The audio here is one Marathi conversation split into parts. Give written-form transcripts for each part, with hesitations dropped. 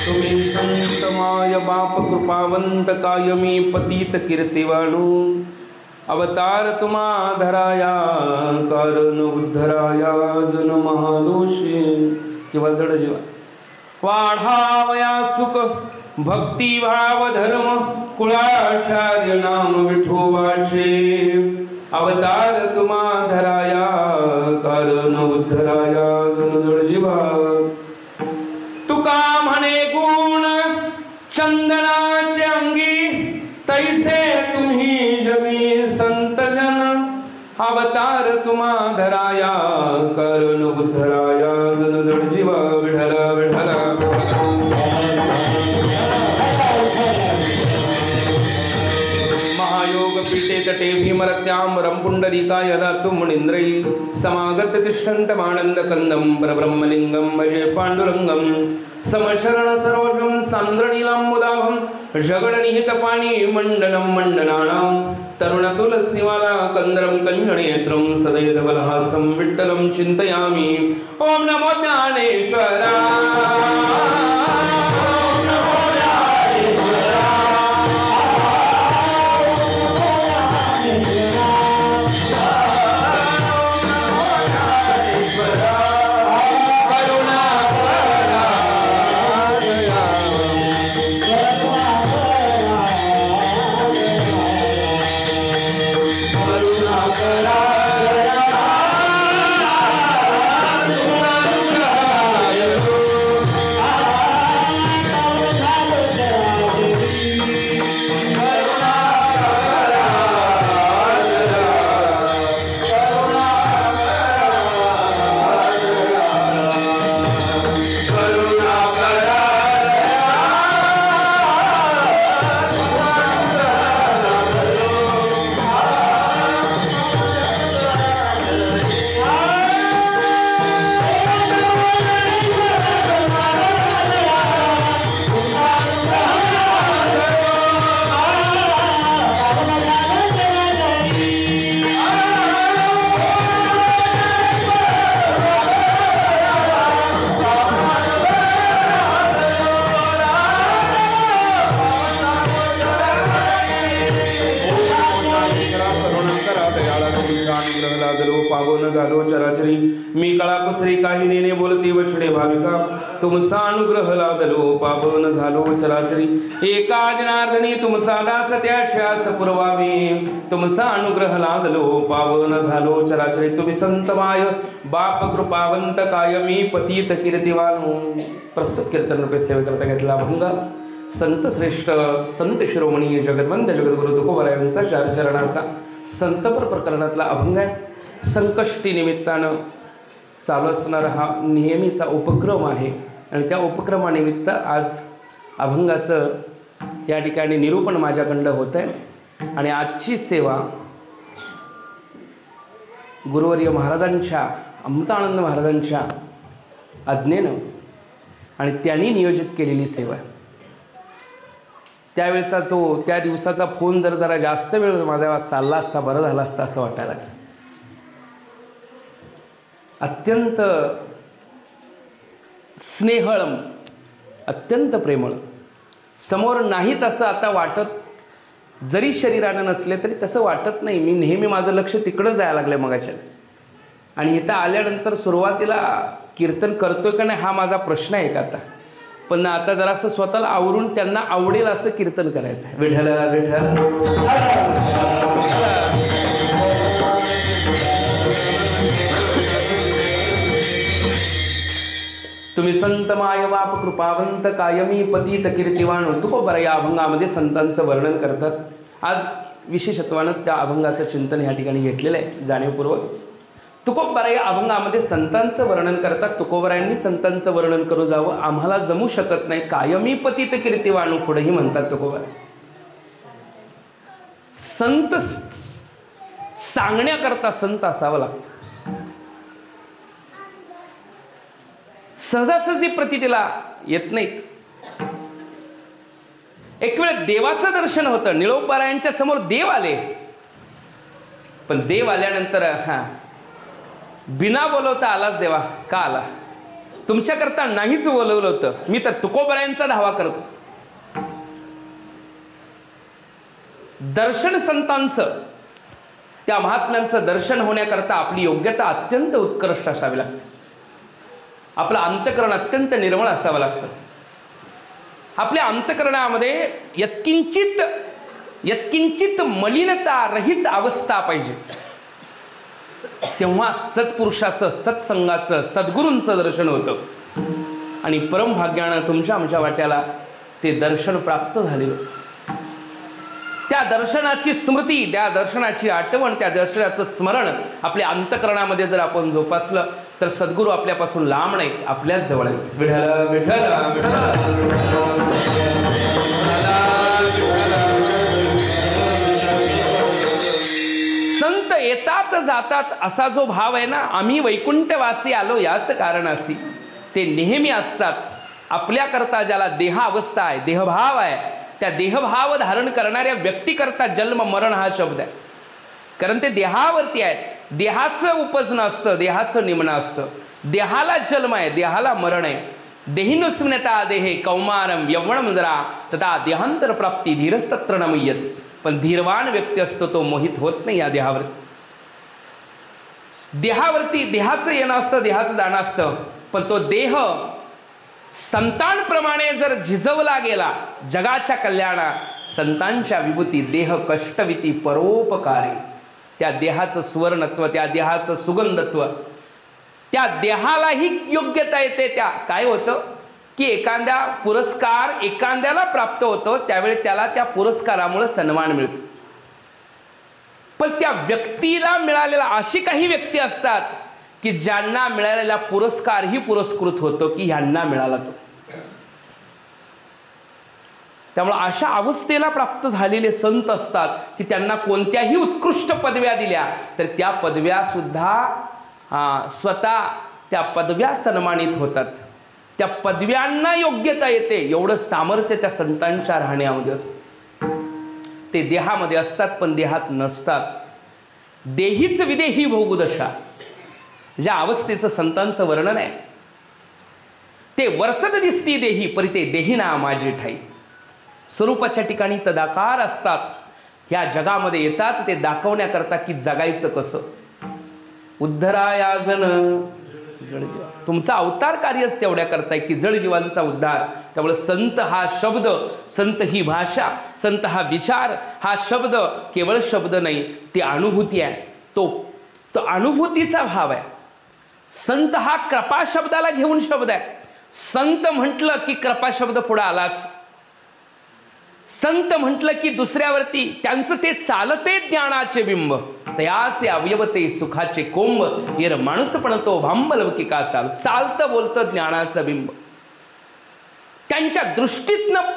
तुम्ही संत माय बाप कृपावंत कायमी पतित कीर्तिवाणू अवतार तुम्हा धराया कारण उद्धराया जन महादोषी किंवा जड जीवा वाढावया सुख भक्तिभाव धर्म कुळाचार्य नाम विठोबाचे अवतार तुम्हा धराया कारण उद्धराया जन जड जीवा तुका म्हणे गुण चंदनाचे अंगी तैसे तुम्ही जगी संत जन अवतार तुम्हा धराया कारण उद्धराया जन जड जीवा विठला विठला महायोग पीठे तटे भीमरत्यां पुंडरीका यदा तु मुनीन्द्रै समागत तिष्ठन्तमानन्द कंदं परब्रह्मलिंगं भजे पाण्डुरंगं समशरण सरोजं सान्द्रनीलाम्बुदाभं जगडनिहितपाणि मण्डनं मण्डनानां तरुणतुलसीमाला कंदरं कञ्जनेत्रं सदैवबलहासं विठ्ठलं चिन्तयामि ॐ नमो ज्ञानेश्वरा चराचरी मी कळाकुसरी काही नेने बोलती वचने भाविका तुमचा अनुग्रह लादलो पावन झालो चराचरी एका जनार्दनी तुमचा दास त्याश्यास पुरवावी तुमचा अनुग्रह लादलो पावन झालो चराचरी तुम्ही संतमाय बाप कृपावंत कायमी पतित कीर्तिवान प्रस्तुत कीर्तन रूपे सेवा करता घेतला अभंग संत श्रेष्ठ संत शिरोमणी जगद्वंद जगद्गुरु तुकोबरायांचा चार चरणाचा संतपर प्रकरणातला अभंग आहे संकष्टी निमित्तानं चालू असणारा हा नेहमीचा उपक्रम आहे आणि त्या उपक्रमानिमित्त आज अभंगाचं या ठिकाणी निरूपण माझ्याकडं होत आहे आणि आजची सेवा गुरुवर्य महाराजांच्या अमृतानंद महाराजांच्या आज्ञेनं आणि त्यांनी नियोजित केलेली सेवा आहे त्यावेळचा त्या दिवसाचा फोन जरा जास्त वेळ माझा चालला असता बरं झाला असता असं वाटायला लागलं अत्यंत स्नेहळम अत्यंत प्रेमळ समोर नाही तसं आता वाटत जरी शरीरानं नसले तरी तसं वाटत नाही मी नेहमी माझं लक्ष तिकडं जायला लागलं मगाच्या आणि इथं आल्यानंतर सुरुवातीला कीर्तन करतोय का नाही हा माझा प्रश्न आहे का आता पण आता जरासं स्वतःला आवरून त्यांना आवडेल असं कीर्तन करायचं आहे विठ्ठला विठ्ठला तुम्ही संत माय बाप कृपावंत कायमी पतित कीर्तिवान तुकोबर या अभंगामध्ये संतांचं वर्णन करतात आज विशेषत्वानं त्या अभंगाचं चिंतन या ठिकाणी घेतलेलं आहे जाणीवपूर्वक तुकोबर या अभंगामध्ये संतांचं वर्णन करतात तुकोबरायांनी संतांचं वर्णन करू जावं आम्हाला जमू शकत नाही कायमी पतित कीर्तिवान पुढेही म्हणतात तुकोबर संत सांगण्याकरता संत असावं लागतं सहजासहजी प्रतीला येत नाहीत एक वेळ देवाचं दर्शन होतं निळोबारायांच्या समोर देव आले पण देव आल्यानंतर बिना बोलवता आलाच देवा का आला तुमच्याकरता नाहीच बोलवलं होतं, मी तर तुकोबरायांचा धावा करतो. दर्शन संतांचं, त्या महात्म्यांचं दर्शन होण्याकरता आपली योग्यता अत्यंत उत्कृष्ट असावी लागते. आपलं अंतःकरण अत्यंत निर्मळ असावं लागतं. आपल्या अंतःकरणामध्ये यत्किंचित मलिनता रहित अवस्था पाहिजे. तेव्हा सत्पुरुषाचं, सत्संगाचं, सद्गुरूंचं दर्शन होतं. आणि परमभाग्यानं तुमच्या आमच्या वाट्याला ते दर्शन प्राप्त झालेलं. त्या दर्शनाची स्मृती, त्या दर्शनाची आठवण, त्या दर्शनाचं स्मरण आपल्या अंतःकरणामध्ये जर आपण जोपासलं तर सद्गुरू आपल्यापासून लांब नाहीत, आपल्याच जवळ आहेत. विठ्ठल विठ्ठल विठ्ठल. संत येतात जातात असा जो भाव आहे ना, आम्ही वैकुंठवासी आलो याच कारण असी, ते नेहमी असतात. आपल्याकरता ज्याला देहावस्था आहे, देहभाव आहे, त्या देहभाव धारण करणाऱ्या व्यक्तीकरता जन्म मरण हा शब्द आहे. कारण ते देहावरती आहेत. देहाचं उपजन असतं, देहाचं निमन असतं. देहाला जन्म आहे, देहाला मरण आहे. देहिनुस्मिनता देहे कौमारम यवणम जरा तथा देहांतर प्राप्ती धीरस्तत्र नमय्यत. पण धीरवान व्यक्ती असतो तो मोहित होत नाही या देहावरती. देहावरती देहाचं येणं असतं, देहाचं जाणं असतं. पण तो देह संतांप्रमाणे जर झिजवला गेला जगाच्या कल्याणा, संतांच्या विभूती देह कष्टविती परोपकारी, त्या देहाचं सुवर्णत्व, त्या देहाचं सुगंधत्व, त्या देहालाही योग्यता येते. त्या काय होतं की एखाद्या पुरस्कार एखाद्याला प्राप्त होतो, त्यावेळी त्याला त्या पुरस्कारामुळे सन्मान मिळतो. पण त्या व्यक्तीला मिळालेला, अशी काही व्यक्ती असतात की ज्यांना मिळालेला पुरस्कारही पुरस्कृत होतो की ह्यांना मिळाला तो. त्यामुळे अशा अवस्थेला प्राप्त झालेले संत असतात की त्यांना कोणत्याही उत्कृष्ट पदव्या दिल्या तर त्या पदव्या सुद्धा स्वतः त्या पदव्या सन्मानित होतात. त्या पदव्यांना योग्यता येते एवढं सामर्थ्य त्या संतांच्या राहण्यामध्ये असतं. ते देहामध्ये असतात पण देहात नसतात. देहीच विदेही भोगुदशा, ज्या अवस्थेचं संतांचं वर्णन आहे, ते वर्तत दिसती देही परिते देही ना माझी ठाई. स्वरूपाच्या ठिकाणी तदाकार असतात, ह्या जगामध्ये येतात ते दाखवण्याकरता की जगायचं कसं. उद्धरायाजन जडजीव, तुमचा अवतार कार्यच तेवढ्या करताय की जडजीवांचा उद्धार. त्यामुळे संत हा शब्द, संत ही भाषा, संत हा विचार, हा शब्द केवळ शब्द नाही, ती अनुभूती आहे. तो अनुभूतीचा भाव आहे. संत हा कृपा शब्दाला घेऊन शब्द आहे. संत म्हटलं की कृपा शब्द पुढे आलाच. संत म्हटलं की दुसऱ्यावरती त्यांचं ते चालते ज्ञानाचे बिंब, तयाचे अवयवते सुखाचे कोंब, येर माणूस पण तो भांबलवकी का चालू. चालतं बोलतं ज्ञानाचं बिंब. त्यांच्या दृष्टीतनं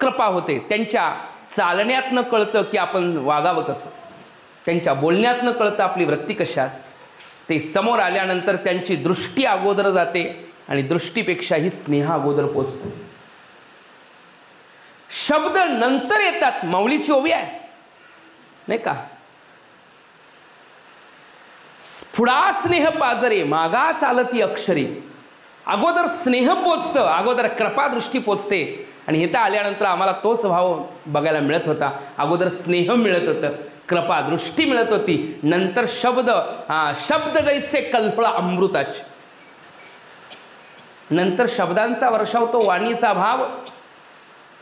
कृपा होते, त्यांच्या चालण्यातनं कळतं की आपण वागावं कसं, त्यांच्या बोलण्यातनं कळतं आपली वृत्ती कशी असते. ते समोर आल्यानंतर त्यांची दृष्टी अगोदर जाते आणि दृष्टीपेक्षाही स्नेह अगोदर पोचतो. शब्द नंतर येतात. माऊलीची ओवी आहे नाही का, पुढा स्नेह पाजरे मागा चालती अक्षरी. अगोदर स्नेह पोचतं, अगोदर कृपा दृष्टी पोचते. आणि इथं आल्यानंतर आम्हाला तोच भाव बघायला मिळत होता. अगोदर स्नेह मिळत होतं, कृपा दृष्टी मिळत होती, नंतर शब्द जैसे कल्पळा अमृताची. नंतर शब्दांचा वर्षाव, तो वाणीचा भाव,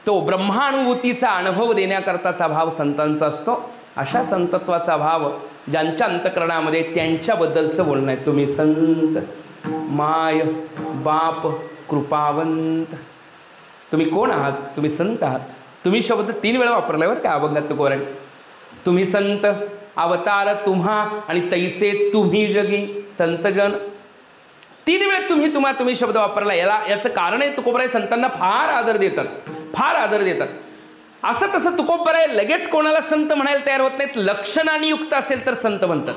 तो ब्रह्मानुभूतीचा अनुभव देण्याकरताचा भाव संतांचा असतो. अशा संतत्वाचा भाव ज्यांच्या अंतःकरणामध्ये त्यांच्याबद्दलचं बोलणं आहे. तुम्ही संत माय बाप कृपावंत. तुम्ही कोण आहात? तुम्ही संत आहात. तुम्ही शब्द 3 वेळा वापरलाय बरं का अभंगात तुकोबारांनी. तुम्ही संत, अवतार तुम्हा आणि तैसे तुम्ही जगी संतजन. 3 वेळ तुम्ही शब्द वापरला. याचं कारण आहे तुकोबाराय संतांना फार आदर देतात, फार आदर देतात. असं तसं तुकोबाराय लगेच कोणाला संत म्हणायला तयार होत नाहीत. लक्षणाने युक्त असेल तर संत म्हणतात,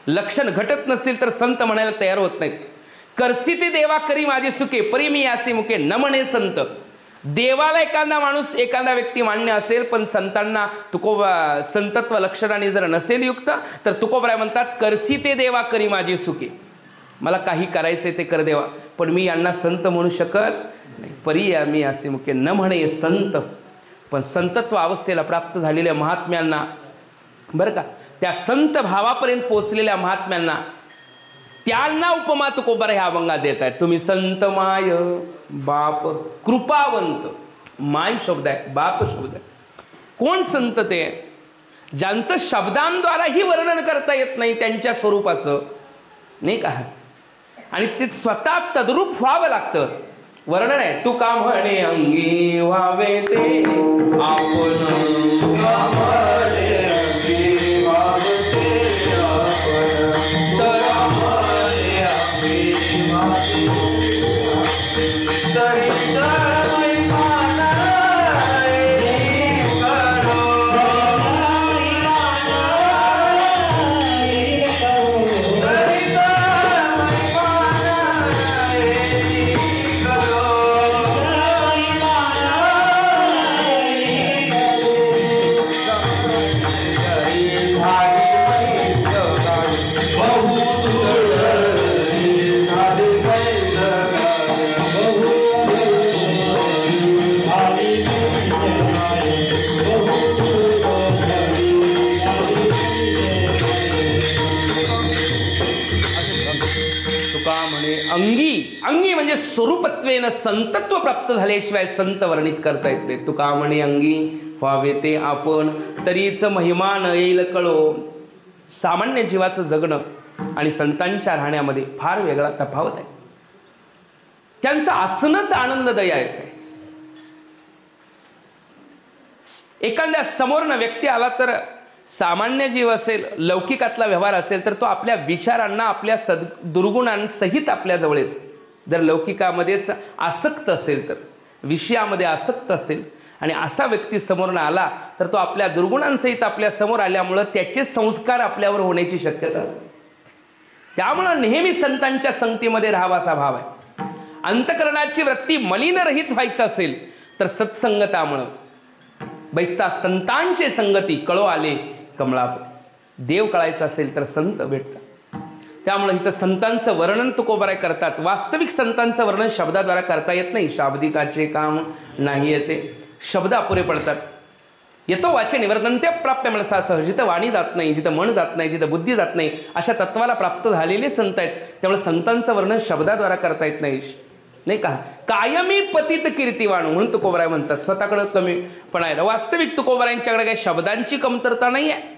लक्षण घटत नसतील तर संत म्हणायला तयार होत नाहीत. करसी देवा करी माझे सुखे परी मी यासी मुखे न म्हणे संत. देवाला एखादा माणूस, एखादा व्यक्ती मान्य असेल, पण संतांना संतत्व लक्षणाने जर नसेल युक्त तर तुकोबाराय म्हणतात करसी ते देवा करी माझी सुखे. मला काही करायचं ते कर देवा, पण मी यांना संत म्हणू शकत नाही. परी आम्ही असे मुख्य न म्हणे संत, पण संतत्व अवस्थेला प्राप्त झालेल्या महात्म्यांना बरं का, त्या संत भावापर्यंत पोचलेल्या महात्म्यांना त्यांना उपमा तुकोबार ह्या अभंगात देत आहेत. तुम्ही संत माय बाप कृपावंत, माय शब्द आहे, बाप शब्द आहे. कोण संत ते? ज्यांचं शब्दांद्वाराही वर्णन करता येत नाही त्यांच्या स्वरूपाचं, नाही का, आणि ते स्वतः तद्रूप व्हावं लागतं. वर्णन आहे, तू का म्हणे अंगी व्हावे ते आपण, अंगी, अंगी म्हणजे स्वरूपत्वेनं संतत्व प्राप्त झाल्याशिवाय संत वर्णित करता येत नाही. तुका म्हणे अंगी व्हावे ते आपण, तरीच महिमा न येईल कळो. सामान्य जीवाचं जगणं आणि संतांच्या राहण्यामध्ये फार वेगळा तफावत आहे. त्यांचं असणंच आनंददायी आहे. एखाद्या समोरनं व्यक्ती आला तर सामान्य जीव असेल, लौकिकातला व्यवहार असेल तर तो आपल्या विचारांना, आपल्या दुर्गुणांसहित आपल्या जवळ येतो. जर लौकिकामध्येच आसक्त असेल, तर विषयामध्ये आसक्त असेल आणि असा व्यक्ती समोरनं आला तर तो आपल्या दुर्गुणांसहित आपल्या समोर आल्यामुळं त्याचे संस्कार आपल्यावर होण्याची शक्यता असते. त्यामुळं नेहमी संतांच्या संगतीमध्ये राहावा असा भाव आहे. अंतकरणाची वृत्ती मलिनरहित व्हायचं असेल तर सत्संगतामुळं बैसता संतांचे संगती कळो आले कमळापती. देव कळायचं असेल तर संत भेटतात. त्यामुळे इथं संतांचं वर्णन तुकोबाराय करतात. वास्तविक संतांचं वर्णन शब्दाद्वारा करता येत नाही. शाब्दिकाचे काम नाही येते, शब्द अपुरे पडतात. येतो वाचे निवर्तन्ते प्राप्य मनसा सह, जिथं वाणी जात नाही, जिथं मन जात नाही, जिथं बुद्धी जात नाही, अशा तत्वाला प्राप्त झालेले संत आहेत. त्यामुळे संतांचं वर्णन शब्दाद्वारा करता येत नाही, नाही का. कायमी पतित कीर्तिवाणू म्हणून तुकोबाराय म्हणतात. स्वतःकडे कमी पण आहे. वास्तविक तुकोबारायांच्याकडे काही शब्दांची कमतरता नाही आहे.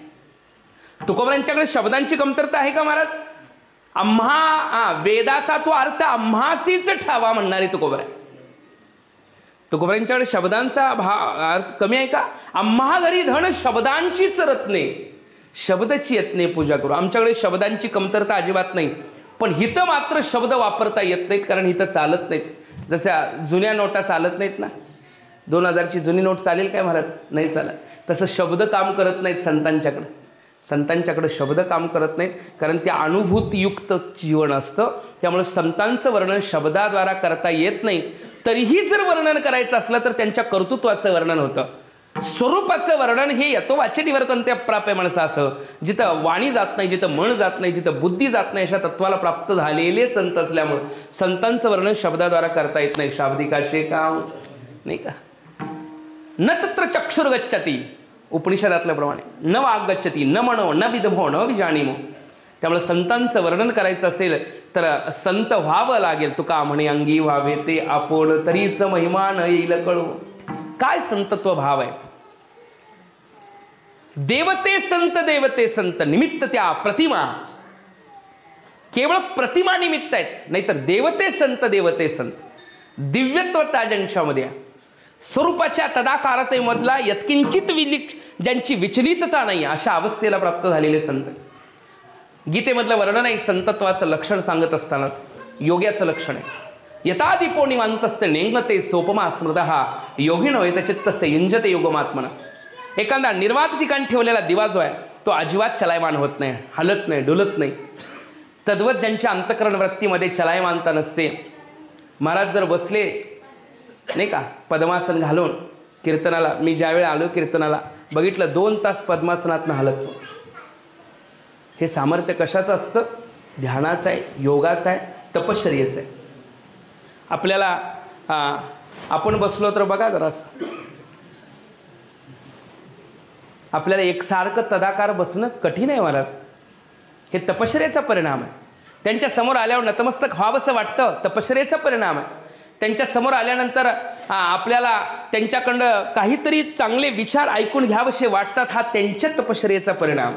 तुकोबारायांच्याकडे शब्दांची कमतरता आहे का महाराज? आम्हा वेदाचा तो अर्थ आम्हासीच ठावा म्हणणारे तुकोबाराय. तुकोबारायांच्याकडे शब्दांचा अर्थ कमी आहे का? आम्हा घरी धन शब्दांचीच रत्ने, शब्दची यत्ने पूजा करू. आमच्याकडे शब्दांची कमतरता अजिबात नाही, पण हिथं मात्र शब्द वापरता येत नाहीत, कारण हिथं चालत नाहीत. जशा जुन्या नोटा चालत नाहीत ना, 2000ची जुनी नोट चालेल काय महाराज? नाही चालत. तसं शब्द काम करत नाहीत संतांच्याकडे. संतांच्याकडे शब्द काम करत नाहीत, कारण ते अनुभूतयुक्त जीवन असतं. त्यामुळे संतांचं वर्णन शब्दाद्वारा करता येत नाही. तरीही जर वर्णन करायचं असलं तर त्यांच्या कर्तृत्वाचं वर्णन होतं. स्वरूपाचं वर्णन हे येतो वाचे निवर्तन्ते प्राप्य मनसा असं, जिथं वाणी जात नाही, जिथं मन जात नाही, जिथं बुद्धी जात नाही, अशा तत्वाला प्राप्त झालेले संत असल्यामुळे संतांचं वर्णन शब्दाद्वारा करता येत नाही. शाब्दिकाचे काम, नाही का. न तत्र चक्षुर्गच्छति, उपनिषदातल्याप्रमाणे न वाग गच्छति, न मनो न विदमो न विजाणीमो. त्यामुळे संतांचं वर्णन करायचं असेल तर संत व्हावं लागेल. तुका म्हणे अंगी व्हावे ते आपण, तरीच महिमा न येईल कळो. काय संतत्व भाव आहे? देवते संत, देवते संत, निमित्त त्या प्रतिमा. केवळ प्रतिमा निमित्त आहेत, नाहीतर देवते संत, देवते संत. दिव्यत्वता ज्यांच्यामध्ये, स्वरूपाच्या तदाकारतेमधला यत्किंचित ज्यांची विचलितता नाही, अशा अवस्थेला प्राप्त झालेले संत. गीतेमधलं वर्णन आहे संतत्वाचं लक्षण सांगत असतानाच योग्याचं लक्षण आहे. यथादिपो निवांतस्ते नेंगते सोपमा स्मृतः योगिनो यतचित्तस्य युंजते योगमात्मना. एखादा निर्वात ठिकाणी ठेवलेला दिवा जो आहे तो अजिबात चलायमान होत नाही, हलत नाही, डुलत नाही. तद्वत ज्यांच्या अंतकरण वृत्तीमध्ये चलायमानता नसते. महाराज जर बसले, नाही का, पद्मासन घालून कीर्तनाला, मी ज्यावेळी आलो कीर्तनाला बघितलं 2 तास पद्मासनातनं हलत. हे सामर्थ्य कशाचं असतं? ध्यानाचा आहे, योगाचा आहे, तपश्चर्येचा आहे. आपल्याला आपण बसलो तर बघा जरासं, आपल्याला एकसारखं तदाकार बसणं कठीण आहे महाराज. हे तपश्चर्येचा परिणाम आहे. त्यांच्या समोर आल्यावर नतमस्तक व्हावंसं वाटतं, तपश्चर्येचा परिणाम आहे. त्यांच्या समोर आल्यानंतर आपल्याला त्यांच्याकडं काहीतरी चांगले विचार ऐकून घ्यावेसे वाटतात, हा त्यांच्या तपश्चर्येचा परिणाम.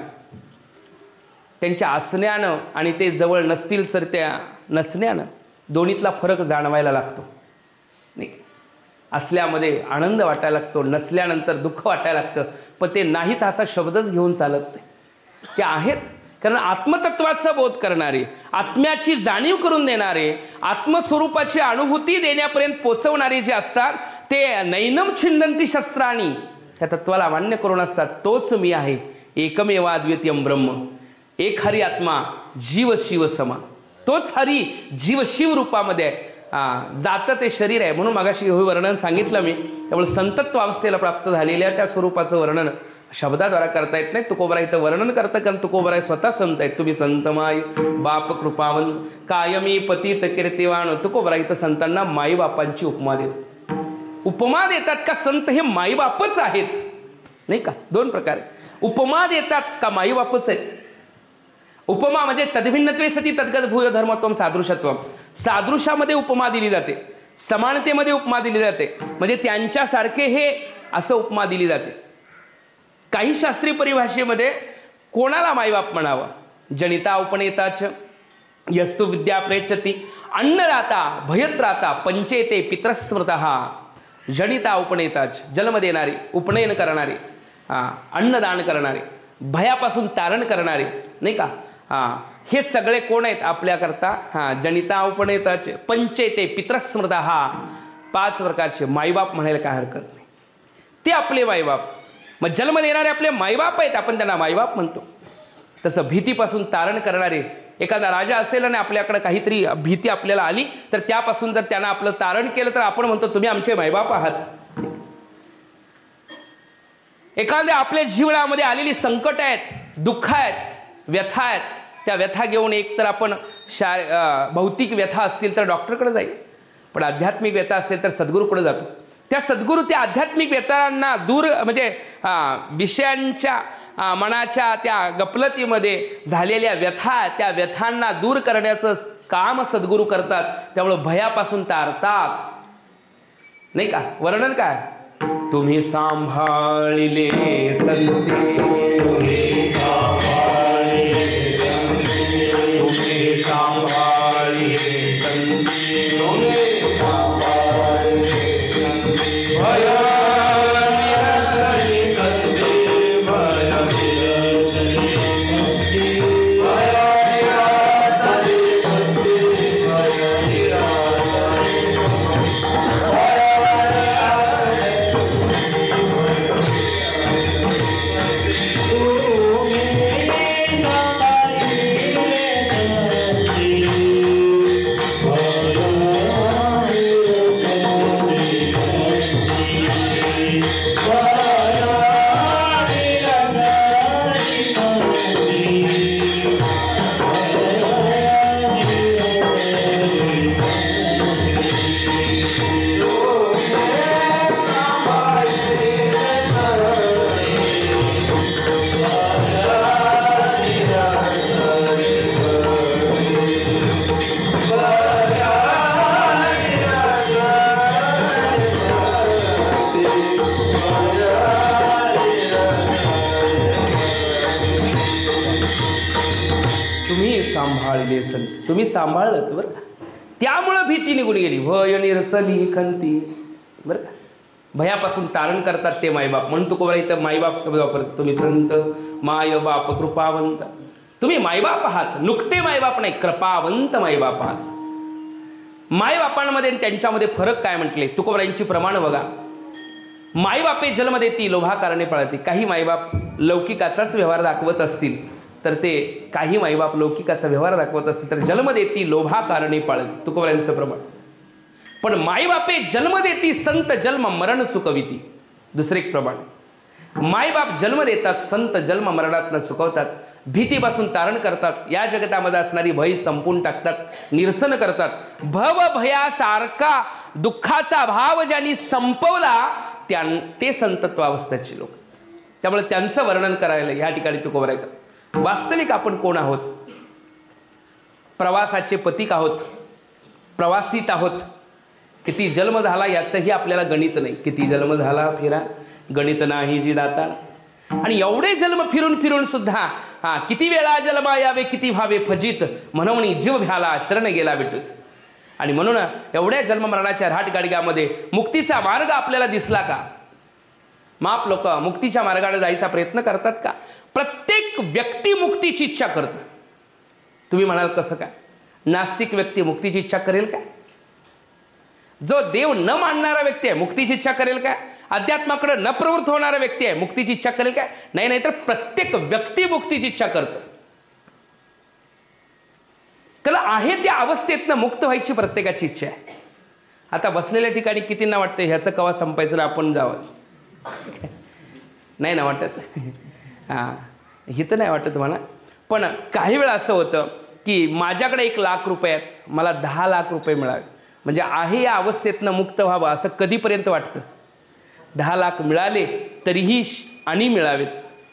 त्यांच्या असण्यानं आणि ते जवळ नसतील तर त्या नसण्यानं दोन्हीतला फरक जाणवायला लागतो. नाही, असल्यामध्ये आनंद वाटायला लागतो, नसल्यानंतर दुःख वाटायला लागतं. पण ते नाहीत असा शब्दच घेऊन चालत नाही. ते आहेत, कारण आत्मतत्वाचा बोध करणारे, आत्म्याची जाणीव करून देणारे, आत्मस्वरूपाची अनुभूती देण्यापर्यंत पोचवणारे जे असतात ते नैनम छिंदंती शस्त्राणी, त्या तत्वाला मान्य करून असतात. तोच मी आहे, एकमेव अद्वितीयम ब्रह्म, एक हरी आत्मा, जीव शिव समा. तोच हरी जीव शिव रूपामध्ये जातं ते शरीर आहे. म्हणून मागाशी हे वर्णन सांगितलं मी. त्यामुळे संतत्व अवस्थेला प्राप्त झालेल्या त्या स्वरूपाचं वर्णन शब्दाद्वारा करता येत नाही. तुकोबराय इथं वर्णन करतं, कारण तुकोबराय स्वतः संत आहेत. तुम्ही संत माय बाप कृपावंत, कायमी पतित कीर्तिवान. तुकोबराय इथं संतांना माईबापांची उपमा देतात. उपमा देतात का संत हे माईबापच आहेत, नाही का? दोन प्रकारे उपमा देतात का माईबापच आहेत. उपमा म्हणजे तद्भिन्नत्वे सती तद्गत भूय धर्मत्वम सादृशत्वम. सादृशामध्ये उपमा दिली जाते, समानतेमध्ये उपमा दिली जाते, म्हणजे त्यांच्यासारखे हे असं उपमा दिली जाते. काही शास्त्रीय परिभाषेमध्ये कोणाला माईबाप म्हणावं? जनिता उपनेताच यस्तु विद्या प्रेचती, अन्नदाता भयत्राता पंचेते पितृस्मृतः. जनिता उपनेताच, जन्म देणारे, उपनयन करणारे, अन्नदान करणारे, भयापासून तारण करणारे, नाही का? हे सगळे कोण आहेत आपल्याकरता? जनिता उपनेताचे, पंचेते पितृस्मृतः, 5 प्रकारचे माईबाप म्हणायला काय हरकत नाही. ते आपले माईबाप. मग जन्म देणारे आपले माईबाप आहेत, आपण त्यांना माईबाप म्हणतो. तसं भीतीपासून तारण करणारे, एखादा राजा असेल आणि आपल्याकडे काहीतरी भीती आपल्याला आली तर त्यापासून जर त्यानं आपलं तारण केलं तर आपण म्हणतो तुम्ही आमचे माईबाप आहात. एखाद्या आपल्या जीवनामध्ये आलेली संकट आहेत, दुःख आहेत, व्यथा आहेत, त्या व्यथा घेऊन एक तर आपण भौतिक व्यथा असतील तर डॉक्टरकडे जाईल, पण आध्यात्मिक व्यथा असतील तर सद्गुरूकडे जातो. त्या सद्गुरू त्या आध्यात्मिक व्यथांना दूर, म्हणजे विषयांच्या मनाच्या त्या गफलतीमध्ये झालेल्या व्यथा, त्या व्यथांना दूर करण्याचं काम सद्गुरू करतात. त्यामुळं भयापासून तारतात, नाही का? वर्णन काय? तुम्ही सांभाळिले संते, तुम्ही सांभाळिले संते, तुम्ही सांभाळिले संते, तुम्ही सांभाळिले संते, भय निरसनी कंते, भय निरसनी कंते, भय निरसनी कंते, भय तुम्ही सांभाळलत बरं का, त्यामुळं भीती निघून गेली. भय निरसनी कंती, बरं का? भयापासून तारण करतात ते मायबाप. म्हणून तुकोबरा इथं मायबाप शब्द वापरतात. तुम्ही संत माय बाप कृपावंत, तुम्ही मायबाप आहात. नुकते मायबाप नाही, कृपावंत मायबाप आहात. मायबापांमध्ये त्यांच्यामध्ये फरक काय म्हटले तुकोबरांची प्रमाण बघा. मायबापे जन्म देती लोभा कारणे पळती. काही मायबाप लौकिकाचाच व्यवहार दाखवत असतील तर ते, काही माईबाप लौकिकाचा व्यवहार दाखवत असतील तर जन्म देती लोभा कारणे पाळती, तुकोबरांचं प्रमाण. पण माईबापे जन्म देती संत जन्म मरण चुकविती, दुसरे एक प्रमाण. माईबाप जन्म देतात, संत जन्म मरणात चुकवतात. भीतीपासून तारण करतात, या जगतामध्ये असणारी भय संपून टाकतात, निरसन करतात. भव भयासारखा दुःखाचा भाव ज्यांनी संपवला ते संतत्वावस्थेचे लोक. त्यामुळे त्यांचं वर्णन करायला या ठिकाणी तुकोबराय करतात. वास्तविक आपण कोण आहोत? प्रवासाचे पथिक आहोत, प्रवासीत आहोत. किती जन्म झाला याचंही आपल्याला गणित नाही. किती जन्म झाला फिरा गणित नाही जी दाता. आणि एवढे जन्म फिरून फिरून सुद्धा किती वेळा जन्मा यावे किती व्हावे फजित, म्हणून जीव भ्याला शरण गेला विठूस. आणि म्हणून एवढ्या जन्म मरणाच्या राटगाडग्यामध्ये मुक्तीचा मार्ग आपल्याला दिसला का? माप लोक मुक्तीच्या मार्गाने जायचा प्रयत्न करतात का? प्रत्येक व्यक्ती मुक्तीची इच्छा करतो. तुम्ही म्हणाल कसं काय? नास्तिक व्यक्ती मुक्तीची इच्छा करेल काय? जो देव न मानणारा व्यक्ती आहे मुक्तीची इच्छा करेल काय? अध्यात्माकडे न प्रवृत्त होणारा व्यक्ती आहे मुक्तीची इच्छा करेल काय? नाही. नाही तर प्रत्येक व्यक्ती मुक्तीची इच्छा करतो. त्याला आहे त्या अवस्थेतनं मुक्त व्हायची प्रत्येकाची इच्छा आहे. आता बसलेल्या ठिकाणी कितींना वाटतं ह्याचं कवा संपायचं आपण जावं? नाही ना वाटत? हिथं नाही वाटत म्हणा. पण काही वेळा असं होतं की माझ्याकडे 1 लाख रुपये आहेत, मला 10 लाख रुपये मिळावे, म्हणजे आहे या अवस्थेतनं मुक्त व्हावं असं कधीपर्यंत वाटतं? 10 लाख मिळाले तरीही आणि मिळावेत,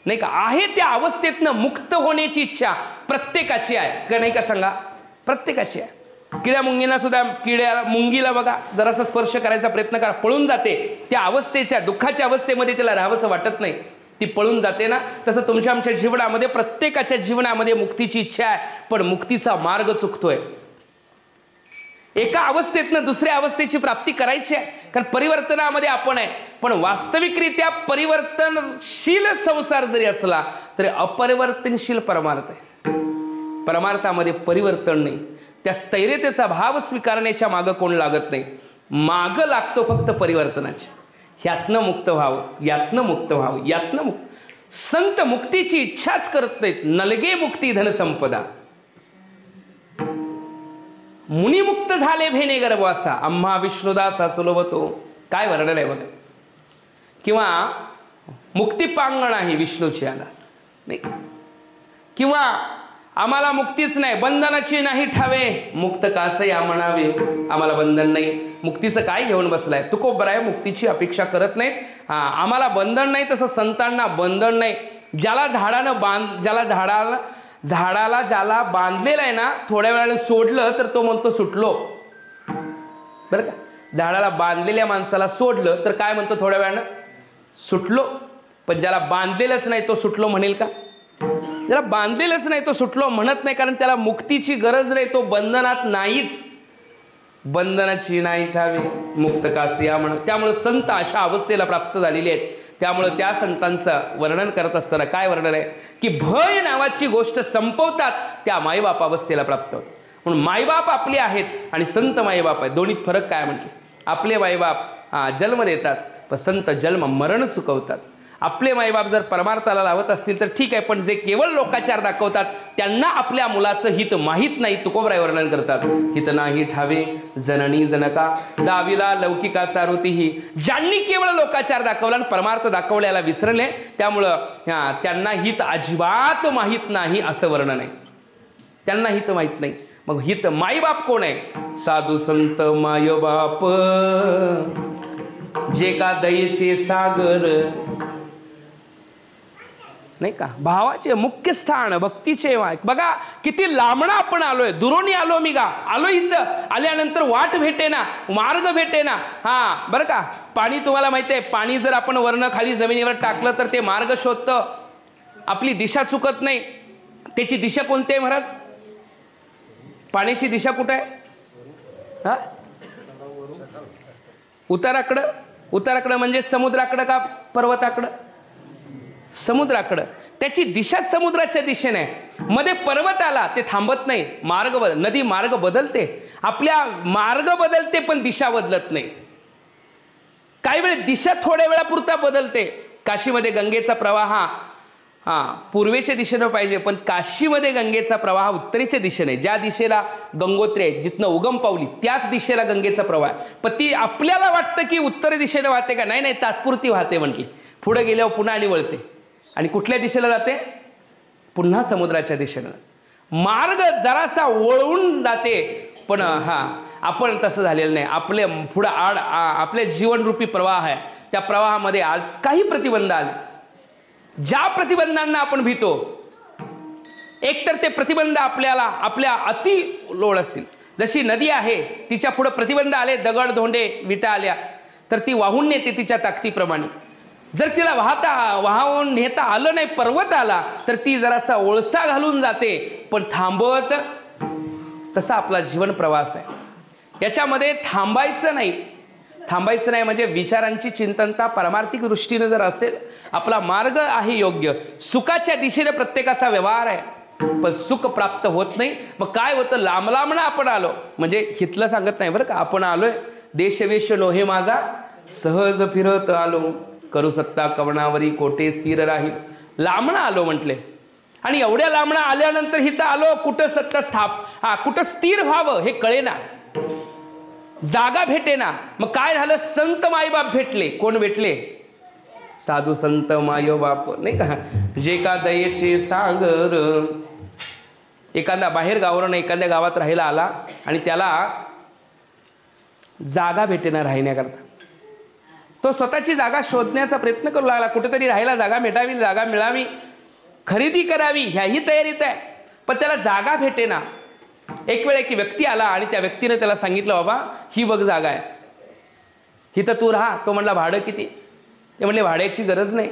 नाही का? आहे त्या अवस्थेतनं मुक्त होण्याची इच्छा प्रत्येकाची आहे का नाही का सांगा? प्रत्येकाची आहे. किड्या मुंगींना सुद्धा, मुंगीला बघा जरासा स्पर्श करायचा प्रयत्न करा, पळून जाते. त्या अवस्थेच्या दुःखाच्या अवस्थेमध्ये तिला राहावंसं वाटत नाही, ती पळून जाते ना. तसं तुमच्या आमच्या जीवनामध्ये प्रत्येकाच्या जीवनामध्ये मुक्तीची इच्छा आहे, पण मुक्तीचा मार्ग चुकतोय. एका अवस्थेतनं दुसऱ्या अवस्थेची प्राप्ती करायची आहे, कारण परिवर्तनामध्ये आपण आहे. पण वास्तविकरित्या परिवर्तनशील संसार जरी असला तरी अपरिवर्तनशील परमार्थ आहे. परमार्थामध्ये परिवर्तन नाही. त्या स्थैर्यतेचा भाव स्वीकारण्याच्या मागं कोण लागत नाही, मागं लागतो फक्त परिवर्तनाच्या. ह्यातनं मुक्त व्हावं, यातनं मुक्त व्हावं, यातनं मुक्त. संत मुक्तीची इच्छाच करत नाहीत. नलगे मुक्ती धन संपदा, मुनिमुक्त झाले भेने गर्भवासा, आम्हा विष्णुदासा सुलभतो. काय वर्णन आहे बघा. किंवा मुक्तिपांगण आहे विष्णूची आदास, नाही. किंवा आम्हाला मुक्तीच नाही, बंधनाची नाही ठावे, मुक्त कासया म्हणावे. आम्हाला बंधन नाही, मुक्तीचं काय घेऊन बसलाय? तुकोबराय मुक्तीची अपेक्षा करत नाहीत. आम्हाला बंधन नाही, तसं संतांना बंधन नाही. ज्याला झाडाला ज्याला बांधलेलं आहे ना, थोड्या वेळाने सोडलं तर तो म्हणतो सुटलो, बरं का? झाडाला बांधलेल्या माणसाला सोडलं तर काय म्हणतो? थोड्या वेळानं सुटलो. पण ज्याला बांधलेलंच नाही तो सुटलो म्हणेल का? ज्याला बांधलेलंच नाही तो सुटलो म्हणत नाही, कारण त्याला मुक्तीची गरज नाही, तो बंधनात नाहीच. बंधनाची नाही ठावे, मुक्त कासिया म्हण. त्यामुळे संत अशा अवस्थेला प्राप्त झालेले आहेत. त्यामुळे त्या संतांचं वर्णन करत असताना काय वर्णन आहे की भय नावाची गोष्ट संपवतात त्या माईबाप अवस्थेला प्राप्त होतात. म्हणून माईबाप आपले आहेत आणि संत माईबाप आहेत, दोन्हीत फरक काय म्हटले? आपले माईबाप जन्म देतात, पण संत जन्म मरण चुकवतात. आपले माईबाप जर परमार्थाला लावत असतील तर ठीक आहे, पण जे केवळ लोकाचार दाखवतात त्यांना आपल्या मुलाचं हित माहीत नाही. तुकोबराय वर्णन करतात, हित नाही ठावे जननी जनका, दाविला लौकिकाचा ऋतीही. ज्यांनी केवळ लोकाचार दाखवला आणि परमार्थ दाखवल्याला विसरले, त्यामुळं त्यांना हित अजिबात माहीत नाही असं वर्णन आहे. त्यांना हित माहीत नाही. मग हित माईबाप कोण आहे? साधू संत मायबाप, जे का दयेचे सागर, नाही का? भावाचे मुख्य स्थान, भक्तीचे वाय. बघा किती लांबणं आपण आलोय, दुरोणी आलो. मी आलो इथं, आल्यानंतर वाट भेटे ना, मार्ग भेटे ना. बरं का? पाणी तुम्हाला माहिती आहे, पाणी जर आपण वरनं खाली जमिनीवर टाकलं तर ते मार्ग शोधतं, आपली दिशा चुकत नाही. त्याची दिशा कोणती आहे महाराज? पाण्याची दिशा कुठं आहे? उताराकडं. उताराकडं म्हणजे समुद्राकडं का पर्वताकडं? समुद्राकडं. त्याची दिशा समुद्राच्या दिशेने. मध्ये पर्वत आला, ते थांबत नाही, मार्ग नदी मार्ग बदलते, आपल्या मार्ग बदलते पण दिशा बदलत नाही. काही वेळ दिशा थोड्या वेळापुरता बदलते. काशीमध्ये गंगेचा प्रवाह पूर्वेच्या दिशेनं पाहिजे, पण काशीमध्ये गंगेचा प्रवाह उत्तरेच्या दिशेने. ज्या दिशेला गंगोत्री आहे, जिथनं उगम पावली त्याच दिशेला गंगेचा प्रवाह. पण ती आपल्याला वाटतं की उत्तर दिशेने वाहते का? नाही, तात्पुरती वाहते म्हटली. पुढे गेल्यावर पुन्हा आणि वळते. आणि कुठल्या दिशेला जाते? पुन्हा समुद्राच्या दिशेनं मार्ग जरासा वळवून जाते, पण आपण तसं झालेलं नाही. आपले पुढं आपले जीवनरूपी प्रवाह आहे, त्या प्रवाहामध्ये काही प्रतिबंध आले. ज्या प्रतिबंधांना आपण भीतो, एकतर ते प्रतिबंध आपल्या अति लोळ असतील. जशी नदी आहे, तिच्या पुढे प्रतिबंध आले, दगड धोंडे विटा आल्या, तर ती वाहून नेते तिच्या ताकदीप्रमाणे. जर तिला वाहून नेता आलं नाही, पर्वत आला, तर ती जरासा ओळसा घालून जाते, पण थांबवत. तसा आपला जीवन प्रवास आहे. याच्यामध्ये थांबायचं नाही म्हणजे विचारांची चिंतनता परमार्थिक दृष्टीने जर असेल, आपला मार्ग आहे योग्य, सुखाच्या दिशेने प्रत्येकाचा व्यवहार आहे, पण सुख प्राप्त होत नाही. मग काय होतं, लांब लांबनं आपण आलो, म्हणजे हितलं सांगत नाही बरं का, आपण आलोय देशवेश नोहे माझा, सहज फिरत आलो, करू सत्ता कवणावरी कोटे स्थिर राहील. लांबणं आलो म्हटले, आणि एवढ्या लांबणं आल्यानंतर हिथं आलो, कुठं सत्ता कुठं स्थिर व्हावं हे कळेना, जागा भेटेना. मग काय झालं, संत माईबाप भेटले. कोण भेटले? साधू संत मायबाप, नाही का, जे का दयेचे सागर. एखादा बाहेर गावावरून एखाद्या गावात राहायला आला आणि त्याला जागा भेटेना राहण्याकरता, तो स्वतःची जागा शोधण्याचा प्रयत्न करू लागला. कुठेतरी राहायला जागा भेटावी, जागा मिळावी, खरेदी करावी, ह्याही तयारीत आहे, पण त्याला जागा भेटेना. एक वेळ एक व्यक्ती आला आणि त्या व्यक्तीने त्याला सांगितलं, बाबा ही बघ जागा आहे, हिथं तू राहा. तो म्हणला, भाडं किती? ते म्हणले, भाड्याची गरज नाही,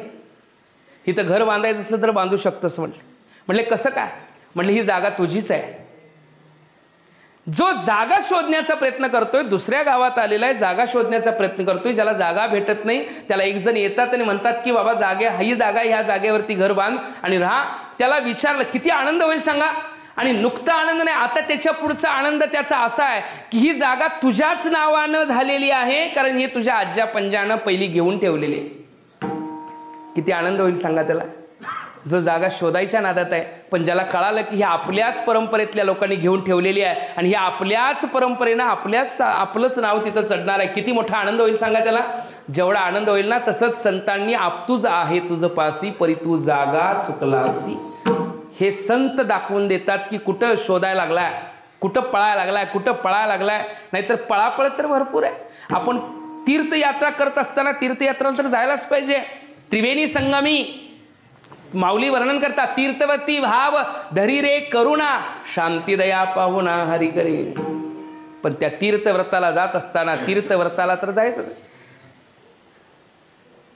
हिथं घर बांधायचं असलं तर बांधू शकतोस. म्हणले कसं काय? म्हणले ही जागा तुझीच आहे. जो जागा शोधण्याचा प्रयत्न करतोय, दुसऱ्या गावात आलेला आहे, जागा शोधण्याचा प्रयत्न करतोय, ज्याला जागा भेटत नाही, त्याला एक जण येतात आणि म्हणतात की बाबा ही जागा, ह्या जागेवरती घर बांध आणि राहा. त्याला विचारलं, किती आनंद होईल सांगा. आणि नुकता आनंद नाही, आता त्याच्या पुढचा आनंद त्याचा असा आहे की ही जागा तुझ्याच नावानं झालेली आहे, कारण हे तुझ्या आज्या पंजानं पहिली घेऊन ठेवलेली आहे. किती आनंद होईल सांगा त्याला, जो जागा शोधायच्या नादात आहे, पण ज्याला कळालं की ही आपल्याच परंपरेतल्या लोकांनी घेऊन ठेवलेली आहे आणि ही आपल्याच परंपरेनं आपलंच नाव तिथं चढणार आहे. किती मोठा आनंद होईल सांगा त्याला. जेवढा आनंद होईल ना, तसंच संतांनी आपतूज आहे तुझ पासी, परी तू जागा चुकलासी, हे संत दाखवून देतात की कुठं शोधायला लागलाय, कुठं पळायला लागलाय, कुठं पळायला लागलाय. नाहीतर पळापळ तर भरपूर आहे. आपण तीर्थयात्रा करत असताना तीर्थयात्रा तर जायलाच पाहिजे. त्रिवेणी संगमी माऊली वर्णन करतात, तीर्थवती भाव धरी रे करुणा, शांती दया पाहुणा हरी करे. पण त्या तीर्थव्रताला जात असताना, तीर्थव्रताला तर जायचं.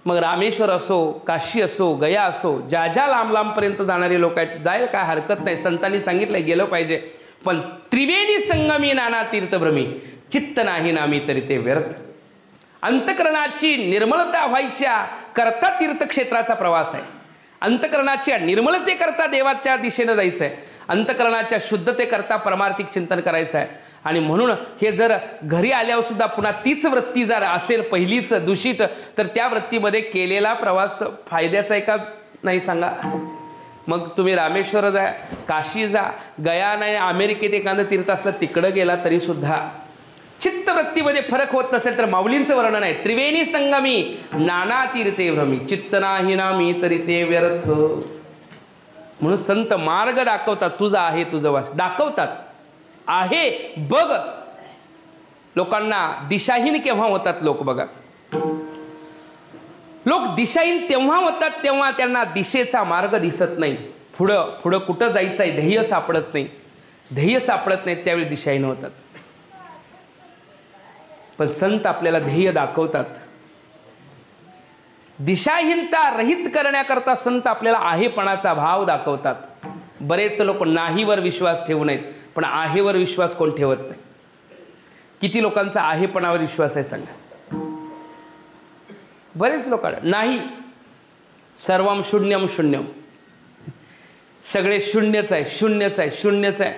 मग रामेश्वर असो, काशी असो, गया असो, ज्या ज्या लांब लांबपर्यंत जाणारे लोक आहेत, जायला काय हरकत नाही. संतांनी सांगितलंय गेलं पाहिजे. पण त्रिवेणी संगमी नाना तीर्थभ्रमी, चित्त नाही नामी तरी ते व्यर्थ. अंतकरणाची निर्मलता व्हायच्या करता तीर्थक्षेत्राचा प्रवास आहे. अंतकरणाच्या निर्मलतेकरता देवाच्या दिशेनं जायचं आहे. अंतकरणाच्या शुद्धतेकरता परमार्थिक चिंतन करायचं आहे. आणि म्हणून हे जर घरी आल्यावर सुद्धा पुन्हा तीच वृत्ती जर असेल पहिलीच दूषित, तर त्या वृत्तीमध्ये केलेला प्रवास फायद्याचा आहे का नाही सांगा. मग तुम्ही रामेश्वर जा, काशी जा, गया नाही, अमेरिकेत एखादं तीर्थ असलं तिकडं गेला तरी सुद्धा चित्तवृत्तीमध्ये फरक होत नसेल तर माऊलींचं वर्णन आहे, त्रिवेणी संगमी नाना तीर्थे भ्रमी, चित्त नाही नामी तरी ते व्यर्थ. म्हणून संत मार्ग दाखवतात, तुझा आहे तुझं वास दाखवतात. आहे बघ. लोकांना दिशाहीन केव्हा होतात लोक बघा. लोक दिशाहीन तेव्हा होतात तेव्हा त्यांना दिशेचा मार्ग दिसत नाही. पुढं पुढं कुठं जायचं आहे ध्येय सापडत नाही. ध्येय सापडत नाही त्यावेळी दिशाहीन होतात. पण संत आपल्याला ध्येय दाखवतात. दिशाहीनता रहित करण्याकरता संत आपल्याला आहेपणाचा भाव दाखवतात. बरेच लोक नाहीवर विश्वास ठेवू नयेत, पण आहेवर विश्वास कोण ठेवत नाही. किती लोकांचा आहेपणावर विश्वास आहे सांगा. बरेच लोक नाही, सर्वम शून्यम शून्यम, सगळे शून्यच आहे, शून्यच आहे, शून्यच आहे.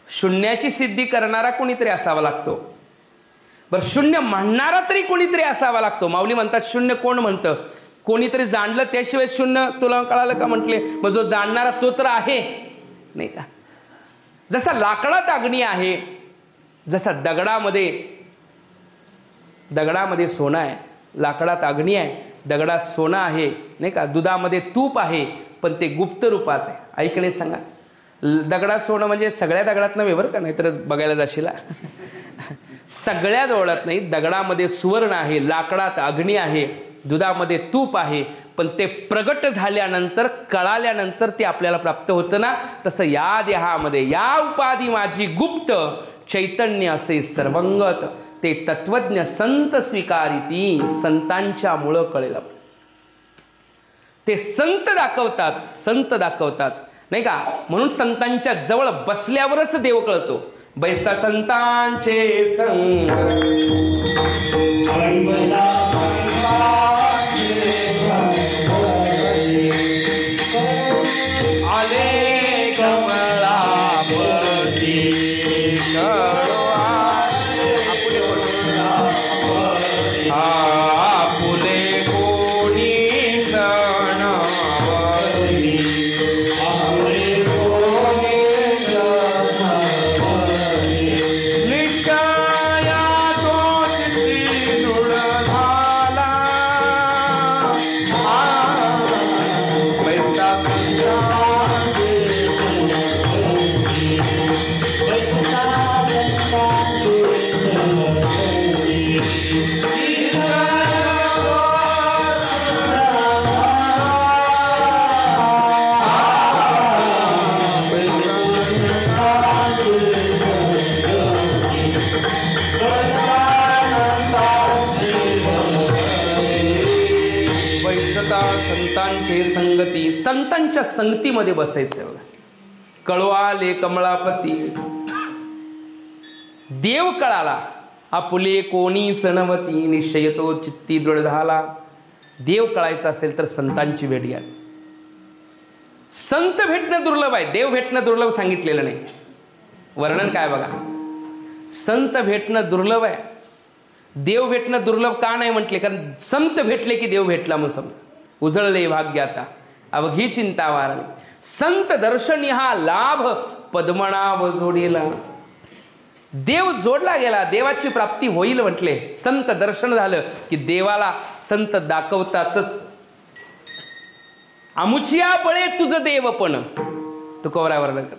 शून्याची सिद्धी करणारा कोणीतरी असावा लागतो. बरं, शून्य म्हणणारा तरी कोणीतरी असावा लागतो. माऊली म्हणतात शून्य कोण म्हणतं? कोणीतरी जाणलं त्याशिवाय शून्य तुला कळालं का म्हटले. मग जो जाणणारा तो तर आहे नाही का. जसा लाकडात अग्नी आहे, जसा दगडामध्ये सोनं आहे, लाकडात अग्नी आहे, दगडात सोनं आहे नाही का. दुधामध्ये तूप आहे, पण ते गुप्त रूपात आहे. ऐकणे सांगा, दगडात सोनं म्हणजे सगळ्या दगडात नव्हे बरं का, नाहीतर बघायला जाशील. सगळ्या दगडात नाही, दगडामध्ये सुवर्ण आहे, लाकडात अग्नी आहे, दुधामध्ये तूप आहे, पण ते प्रगट झाल्यानंतर कळाल्यानंतर ते आपल्याला प्राप्त होतं ना, तसं या देहामध्ये या उपाधी माझी गुप्त चैतन्य असे सर्वंगत ते तत्वज्ञ संत स्वीकारिती. संतांच्या मुळं कळेल. ते संत दाखवतात नाही का, म्हणून संतांच्या जवळ बसल्यावरच देव कळतो. बैसता संतांचे संग आले कमळापती आपुले कोणी संतांचे संगती. संतांच्या संगतीमध्ये बसायचं. कळवाले कमळापती देव कळाला, आपुले कोणीच नवती निश्चय तो चित्ती दृढ झाला. देव कळायचा असेल तर संतांची भेट घ्या. संत भेटणं दुर्लभ आहे, देव भेटणं दुर्लभ सांगितलेलं नाही. वर्णन काय बघा, संत भेटणं दुर्लभ आहे, देव भेटणं दुर्लभ का नाही म्हटले, कारण संत भेटले की देव भेटला म्हणून समजा. उजळले भाग्य आता अवघी चिंता वारली. संत दर्शनी हा लाभ पद्मनाभ जोडीला. देव जोडला गेला, देवाची प्राप्ती होईल म्हटले. संत दर्शन झालं की देवाला संत दाखवतातच. अमुचिया बळे तुझं देव पण तुकोबराय वर्णन कर.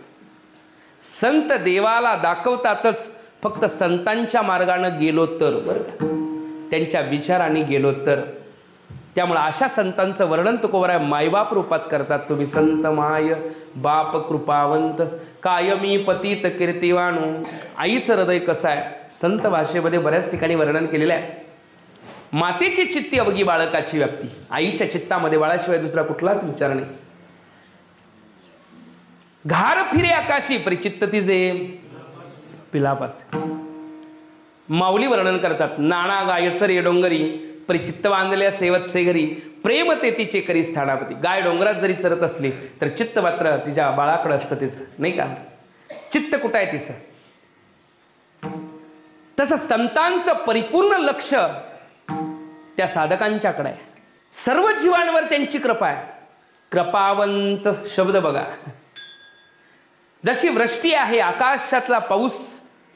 संत देवाला दाखवतातच, फक्त संतांच्या मार्गाने गेलो तर, बरं त्यांच्या विचाराने गेलो तर. त्यामुळे अशा संतांचं वर्णन तुकोबराय मायबाप रूपात करतात. तुम्ही संत माय बाप कृपावंत कायमी पतित कीर्तिवाणू. आईचं हृदय कसं आहे संत भाषेमध्ये बऱ्याच ठिकाणी वर्णन केलेलं आहे. मातेची चित्ती अवघी बाळकाची व्याप्ती. आईच्या चित्तामध्ये बाळाशिवाय दुसरा कुठलाच विचार नाही. घार फिरे आकाशी परिचित्त तिचे पिलापास. माऊली वर्णन करतात. नाणा गायचं रे डोंगरी परिचित्त बांधल्या सेवतसे घरी प्रेम ते तिचे करी स्थानापती. गाय डोंगरात जरी चरत असली तर चित्त मात्र तिच्या बाळाकडे असतं तिचं, नाही का. चित्त कुठं आहे तिचं. तसं संतांचं परिपूर्ण लक्ष त्या साधकांच्याकडे आहे. सर्व जीवांवर त्यांची कृपा आहे. कृपावंत शब्द बघा. जशी वृष्टी आहे, आकाशातला पाऊस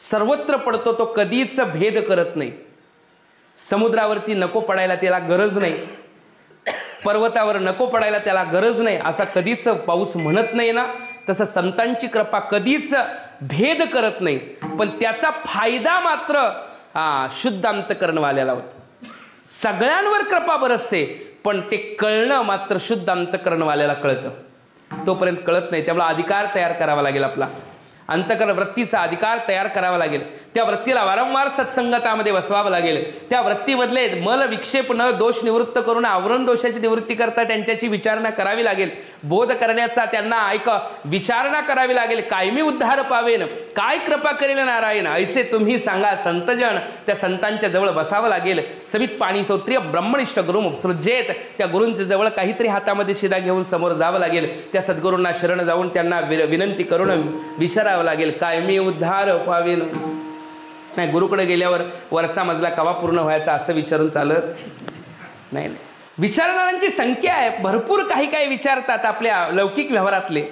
सर्वत्र पडतो, तो कधीच भेद करत नाही. समुद्रावरती नको पडायला त्याला गरज नाही, पर्वतावर नको पडायला त्याला गरज नाही, असा कधीच पाऊस म्हणत नाही ना. तसं संतांची कृपा कधीच भेद करत नाही, पण त्याचा फायदा मात्र शुद्ध अंतकरणवाल्याला होतो. सगळ्यांवर कृपा बरसते, पण ते कळणं मात्र शुद्ध अंतकरणवाल्याला कळतं. तोपर्यंत कळत नाही. त्यामुळे अधिकार तयार करावा लागेल. आपला अंतकरण वृत्तीचा अधिकार तयार करावा लागेल. त्या वृत्तीला वारंवार सत्संगतामध्ये बसवावं लागेल. त्या वृत्तीमधले मल विक्षेप न दोष निवृत्त करून आवरण दोषाची निवृत्ती करता त्यांच्याची विचारणा करावी लागेल. बोध करण्याचा त्यांना विचारणा करावी लागेल. कायमी उद्धार पावेन, काय कृपा करेल नारायण, ऐसे तुम्ही सांगा संतजन. त्या संतांच्या जवळ बसावं लागेल. सवित पाणी सौत्रिय ब्रह्मनिष्ठ गुरु मुत्सृजेत. त्या गुरूंच्या जवळ काहीतरी हातामध्ये शिदा घेऊन समोर जावं लागेल. त्या सद्गुरूंना शरण जाऊन त्यांना विनंती करून विचारावं लागेल, कायमी उद्धार पावेन. नाही, गुरुकडे गेल्यावर वरचा मजला कवा पूर्ण व्हायचा असं विचारून चालत नाही. विचारणाऱ्यांची संख्या आहे, भरपूर काही काही विचारतात आपल्या लौकिक व्यवहारातले.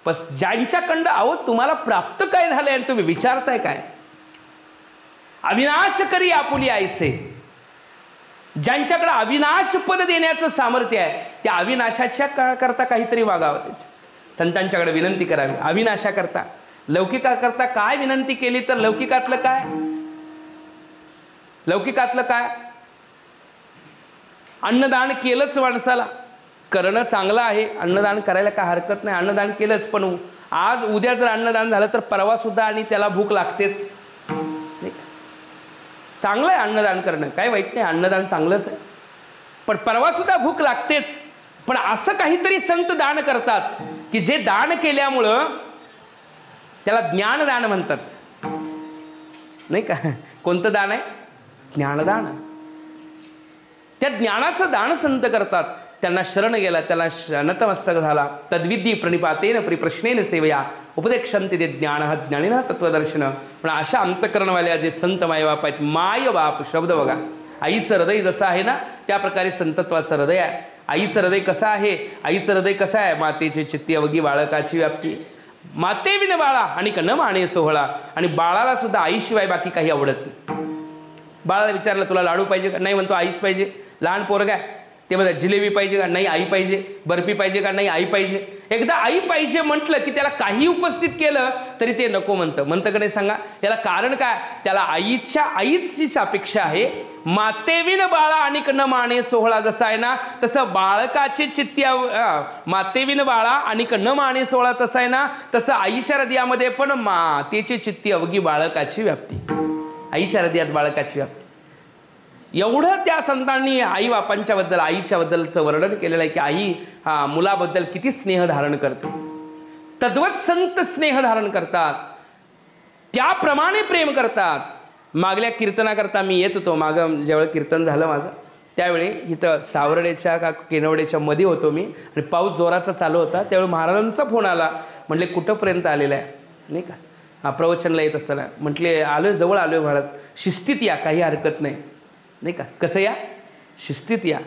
बस ज्यांच्याकडं अहो तुम्हाला प्राप्त काय झालंय आणि तुम्ही विचारताय काय. अविनाश करी आपुली आईसे. ज्यांच्याकडे अविनाश पद देण्याचं सामर्थ्य आहे त्या अविनाशाच्या करता काहीतरी वागावं. संतांच्याकडे विनंती करावी अविनाशाकरता. लौकिकाकरता काय विनंती केली तर लौकिकातलं काय? लौकिकातलं काय? अन्नदान केलंच माणसाला करणं चांगलं आहे. अन्नदान करायला काय हरकत नाही. अन्नदान केलंच, पण आज उद्या जर अन्नदान झालं तर परवा सुद्धा आणि त्याला भूक लागतेच. चांगलं आहे अन्नदान करणं, काय वाईट नाही, अन्नदान चांगलंच आहे, पण परवा सुद्धा भूक लागतेच. पण असं काहीतरी संत दान करतात की जे दान केल्यामुळं त्याला ज्ञानदान म्हणतात, नाही का? कोणतं दान आहे? ज्ञानदान. त्या ज्ञानाचं दान संत करतात. त्यांना शरण गेला, त्याला नतमस्तक झाला. तद्विद्धी प्रणिपातेन परिप्रश्नेन सेवया उपदेक्षन्ते ते ज्ञान ज्ञानिनः तत्वदर्शन. पण अशा अंतकरणवाल्या जे संत मायबाप आहेत, माय बाप शब्द बघा, आईचं हृदय जसं आहे ना त्या प्रकारे संतत्वाचं हृदय आहे. आईचं हृदय कसं आहे? आईचं हृदय कसं आहे? मातेचे चित्ती अवघी बाळकाची व्याप्ती. माते विन बाळा आणि न माने सोहळा. आणि बाळाला सुद्धा आईशिवाय बाकी काही आवडत नाही. बाळाला विचारलं तुला लाडू पाहिजे का? नाही म्हणतो आईच पाहिजे. लहान पोरगा आहे ते म्हणतात जिलेबी पाहिजे का? नाही आई पाहिजे. बर्फी पाहिजे का? नाही आई पाहिजे. एकदा आई पाहिजे म्हटलं की त्याला काही उपस्थित केलं तरी ते नको म्हणतं. म्हणतं का नाही सांगा? याला कारण काय? त्याला आईचीच अपेक्षा आहे. मातेविन बाळा आणि न माने सोहळा जसा आहे ना तसं बाळकाची चित्ती मातेविन बाळा आणि न माने सोहळा तसा आहे ना तसं आईच्या हृदयामध्ये पण मातेची चित्ती अवघी बाळकाची व्याप्ती. आईच्या हृदयात बाळकाची व्याप्ती. एवढं त्या संतांनी आई बापांच्या बद्दल आईच्या बद्दलचं वर्णन केलेलं आहे की आई मुलाबद्दल किती स्नेह धारण करते. तद्वत संत स्नेह धारण करतात, त्याप्रमाणे प्रेम करतात. मागल्या कीर्तनाकरता मी येत होतो. मागं ज्यावेळी कीर्तन झालं माझं त्यावेळी इथं सावर्डेच्या का केनवडेच्या मध्ये होतो मी आणि पाऊस जोराचा चालू होता. त्यावेळी महाराजांचा फोन आला. म्हटले कुठंपर्यंत आलेला आहे नाही का? प्रवचनला येत असताना म्हटले आलोय, जवळ आलोय महाराज, शिस्तीत या, काही हरकत नाही नाही का? कसं या? शिस्तीत या,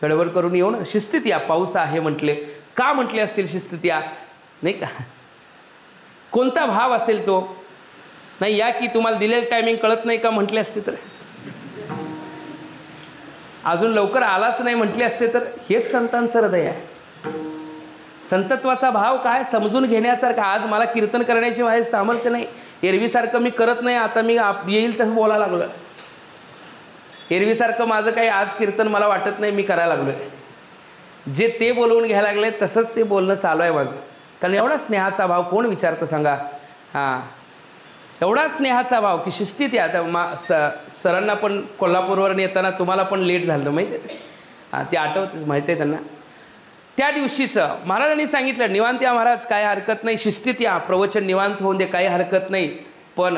गडबड करून येऊ ना, शिस्तीत या, पाऊस आहे म्हटले. का म्हटले असतील शिस्तीत या नाही का? कोणता भाव असेल तो? नाही या की तुम्हाला दिलेलं टायमिंग कळत नाही का म्हटले असते तर? अजून लवकर आलाच नाही म्हटले असते तर? हेच संतांचं हृदय आहे. संतत्वाचा भाव काय समजून घेण्यासारखा. आज मला कीर्तन करण्याची माझे सामर्थ्य नाही. एरवीसारखं मी करत नाही. आता मी येईल तसं बोलायला लागलो. एरवीसारखं माझं काही आज कीर्तन मला वाटत नाही मी करायला लागलो आहे. जे ते बोलवून घ्यायला लागले तसंच ते बोलणं चालू आहे माझं. कारण एवढा स्नेहाचा भाव कोण विचारतं सांगा? हां, एवढा स्नेहाचा भाव की शिस्तीत या. आता सरांना पण कोल्हापूरवरून येताना तुम्हाला पण लेट झालं माहिती आहे? हां, ते आठवतं, माहिती आहे त्यांना. त्या दिवशीचं महाराजांनी सांगितलं निवांत या महाराज, काय हरकत नाही, शिस्तीत या, प्रवचन निवांत होऊन दे, काही हरकत नाही. पण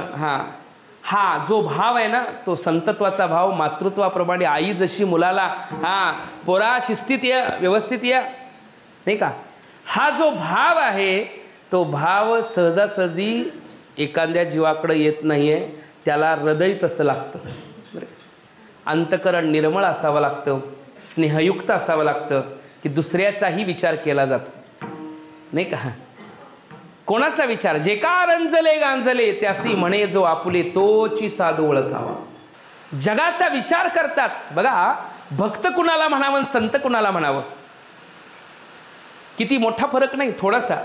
हा जो भाव आहे ना तो संतत्वाचा भाव. मातृत्वाप्रमाणे आई जशी मुलाला पोरा शिस्तीत या, व्यवस्थित या नाही का, हा जो भाव आहे तो भाव सहजासहजी एखाद्या जीवाकडे येत नाही आहे. त्याला हृदय तसं लागतं. अंतकरण निर्मळ असावं लागतं, स्नेहयुक्त असावं लागतं की दुसऱ्याचाही विचार केला जातो नाही का? कोणाचा विचार? जे का रंजले गांजले त्यासी म्हणे जो आपुले तोची साधू ओळखावा. जगाचा विचार करतात बघा. भक्त कुणाला म्हणावं, संत कुणाला म्हणावं, किती मोठा फरक नाही थोडासा.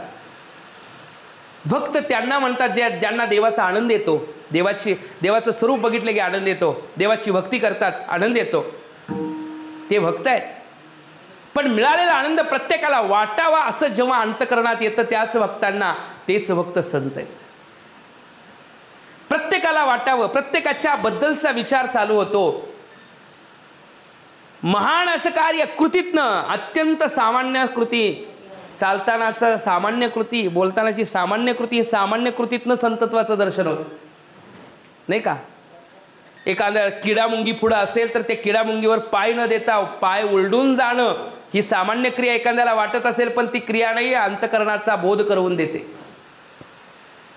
भक्त त्यांना म्हणतात ज्यांना देवाचा आनंद येतो, देवाचं स्वरूप बघितलं की आनंद येतो, देवाची भक्ती करतात आनंद येतो, ते भक्त आहेत. पण मिळालेला आनंद प्रत्येकाला वाटावा असं जेव्हा अंतकरणात येतं त्याच भक्तांना तेच भक्त संत आहेत. प्रत्येकाला वाटावं, प्रत्येकाच्या बद्दलचा विचार चालू होतो. महान असं कार्य कृतीतनं, अत्यंत सामान्य कृती, चालतानाचं सामान्य कृती, बोलतानाची सामान्य कृती, सामान्य कृतीतनं संतत्वाचं दर्शन होतं नाही का? एखाद्या किडामुंगी पुढं असेल तर ते किडामुंगीवर पाय न देता पाय उलडून जाणं ही सामान्य क्रिया एखाद्याला वाटत असेल, पण ती क्रिया नाही, अंतकरणाचा बोध करून देते,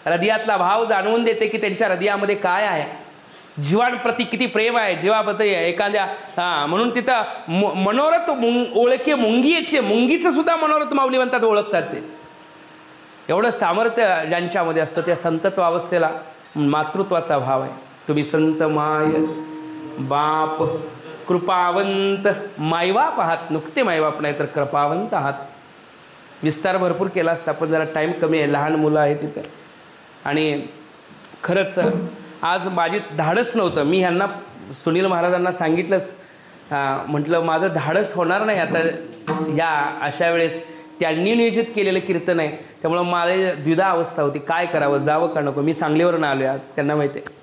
हृदयातला भाव जाणवून देते की त्यांच्या हृदयामध्ये काय आहे, जीवांप्रती किती प्रेम आहे, जीवाबद्दल एखाद्या म्हणून तिथं मनोरथ ओळखे मुंगीचे, मुंगीचं सुद्धा मनोरथ माऊली म्हणतात, ओळखतात ते. एवढं सामर्थ्य ज्यांच्यामध्ये असतं त्या संतत्व अवस्थेला मातृत्वाचा भाव आहे. तुम्ही संत माय बाप कृपावंत मायबाप आहात, नुकते मायबाप नाही तर कृपावंत आहात. विस्तार भरपूर केला असता पण जरा टाईम कमी आहे, लहान मुलं आहेत तिथं. आणि खरंच आज माझी धाडस नव्हतं. मी ह्यांना सुनील महाराजांना सांगितलंच, म्हटलं माझं धाडस होणार नाही आता या अशा वेळेस. त्यांनी नियोजित केलेलं कीर्तन आहे, त्यामुळं मला द्विधा अवस्था होती, काय करावं, जावं का नको. मी सांगलीवरून आलो आहे आज, त्यांना माहिती आहे.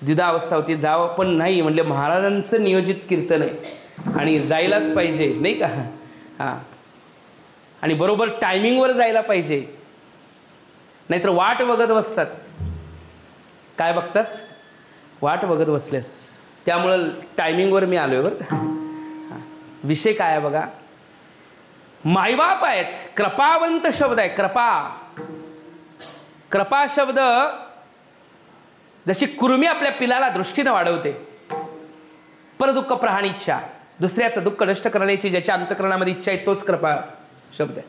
द्विधा अवस्था होती, जावं पण नाही, म्हणजे महाराजांचं नियोजित कीर्तन आहे आणि जायलाच पाहिजे नाही का. हां, आणि बरोबर टायमिंगवर जायला पाहिजे, नाहीतर वाट बघत बसतात. काय बघतात? वाट बघत बसले असते. त्यामुळं टायमिंगवर मी आलो आहे बरं. विषय काय आहे बघा, मायबाप आहेत. कृपावंत शब्द आहे, कृपा. कृपा शब्द जशी कुर्मी आपल्या पिलाला दृष्टीनं वाढवते, परदुःख प्रहाण इच्छा, दुसऱ्याचं दुःख नष्ट करण्याची ज्याच्या अंतःकरणामध्ये इच्छा आहे तोच कृपा शब्द आहे.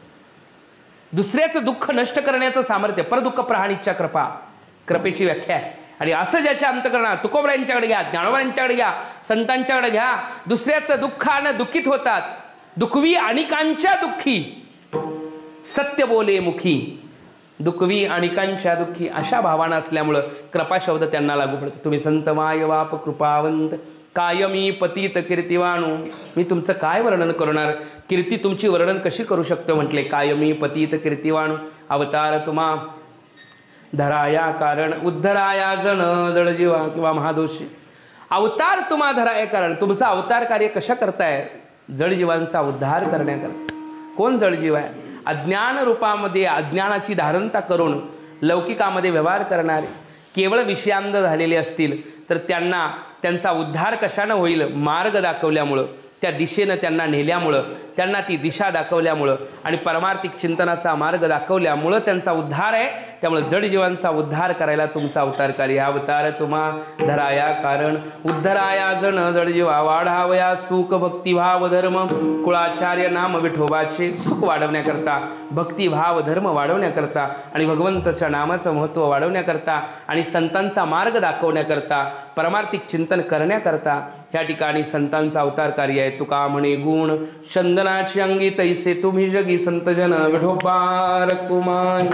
दुसऱ्याचं दुःख नष्ट करण्याचं सामर्थ्य, परदुःख प्रहाण इच्छा, कृपा, कृपेची व्याख्या आहे. आणि असं ज्याच्या अंतःकरणात, तुकोबरायांच्याकडे घ्या, ज्ञानोबांच्याकडे घ्या, संतांच्याकडे घ्या, दुसऱ्याचं दुःखानं दुःखित होतात. दुःखवी अनिकांच्या दुःखी सत्य बोले मुखी, दुःखवी अनिकांच्या दुःखी, अशा भावानं असल्यामुळं कृपा शब्द त्यांना लागू पडतो. तुम्ही संत मायबाप कृपावंत, कायमी पतित कीर्तिवाणू. मी तुमचं काय वर्णन करणार, कीर्ती तुमची वर्णन कशी करू शकतो म्हटले. कायमी पतित कीर्तिवाणू, अवतार तुम्हा धराया कारण उद्धराया जण जडजीवा किंवा महादोषी. अवतार तुम्हा धराया कारण, तुमचा अवतार कार्य कशा करताय? जडजीवांचा उद्धार करण्याकरता. कोण जडजीव आहे? अज्ञान रूपामध्ये अज्ञानाची धारणता करून लौकिकामध्ये व्यवहार करणारे, केवळ विषयांध झालेले असतील तर त्यांना त्यांचा उद्धार कशानं होईल? मार्ग दाखवल्यामुळं, त्या दिशेनं त्यांना नेल्यामुळं, त्यांना ती दिशा दाखवल्यामुळं आणि परमार्थिक चिंतनाचा मार्ग दाखवल्यामुळं त्यांचा उद्धार आहे. त्यामुळे जडजीवांचा उद्धार करायला तुमचा अवतार कार्य. अवतार तुम्हा धराया कारण उद्धराया जण जडजीवा, वाढावया सुख भक्तिभाव धर्म. कुळाचार्य नाम विठोबाचे सुख वाढवण्याकरता, भक्तिभाव धर्म वाढवण्याकरता आणि भगवंताच्या नामाचं महत्त्व वाढवण्याकरता आणि संतांचा मार्ग दाखवण्याकरता, परमार्थिक चिंतन करण्याकरता ह्या ठिकाणी संतांचा अवतार कार्य आहे. तुका म्हणे गुण चंदनाची अंगी, तैसे तुम्ही जगी संतजन विठोबा रकुमाई.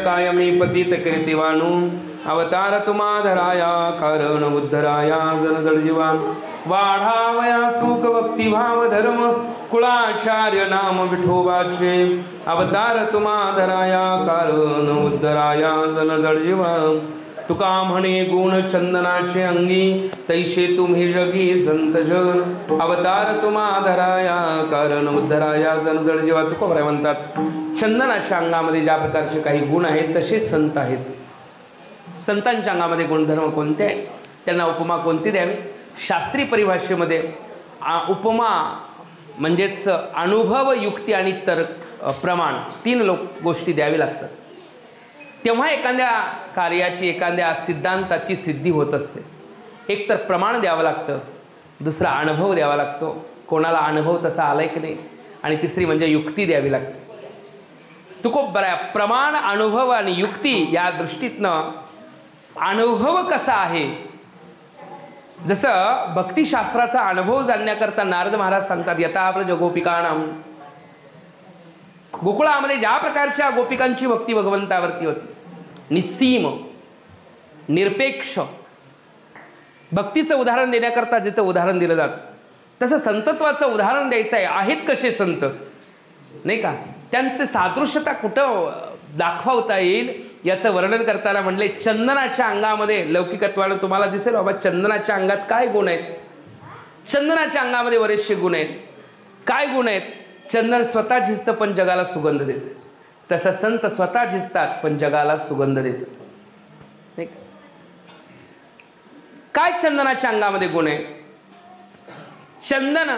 काय मी पतित कीर्तिवानू अवतार तुम्हाधराया कारण उद्धराया जन जडजीवा वाढावया सुख भक्तिभाव धर्म कुळाचार्य नाम विठोबाचे अवतार तुम्हाधराया कारण उद्धराया जन जडजीवा तुका म्हणे गुण चंदनाचे अंगी तैसे तुम्ही जगी संत जन अवतार तुम्हाधराया कारण उद्धराया जन जडजीवा तुकोबराय म्हणतात चंदनाच्या अंगामध्ये ज्या प्रकारचे काही गुण आहेत तसेच संत आहेत। संतांच्या अंगामध्ये गुणधर्म कोणते आहेत, त्यांना उपमा कोणती द्यावी? शास्त्रीय परिभाषेमध्ये उपमा म्हणजेच अनुभव, युक्ती आणि तर्क प्रमाण तीन गोष्टी द्यावी लागतात, तेव्हा एखाद्या कार्याची एखाद्या सिद्धांताची सिद्धी होत असते। एक तर प्रमाण द्यावं लागतं, दुसरा अनुभव द्यावा लागतो, कोणाला अनुभव तसा आलाय की नाही, आणि तिसरी म्हणजे युक्ती द्यावी लागते। खूप बरं आहे, प्रमाण, अनुभव आणि युक्ती या दृष्टीतनं अनुभव कसा आहे, जसं भक्तिशास्त्राचा अनुभव जाणण्याकरता नारद महाराज सांगतात यथा व्रज गोपिकाणाम, गोकुळामध्ये ज्या प्रकारच्या गोपिकांची भक्ती भगवंतावरती होती निस्सीम, निरपेक्ष भक्तीचं उदाहरण देण्याकरता जिथं उदाहरण दिलं जातं, तसं संतत्वाचं उदाहरण द्यायचं आहे. आहेत कसे संत, नाही का, त्यांचे सादृश्यता कुठं दाखवता येईल याचं वर्णन करताना म्हणले, चंदनाच्या अंगामध्ये लौकिकत्वानं तुम्हाला दिसेल बाबा चंदनाच्या अंगात काय गुण आहेत. चंदनाच्या अंगामध्ये बरेचसे गुण आहेत. काय गुण आहेत? चंदन स्वतः झिजतं पण जगाला सुगंध देतं. तसं संत स्वतः झिजतात पण जगाला सुगंध देतात, नाही का. काय चंदनाच्या अंगामध्ये गुण आहे? चंदन,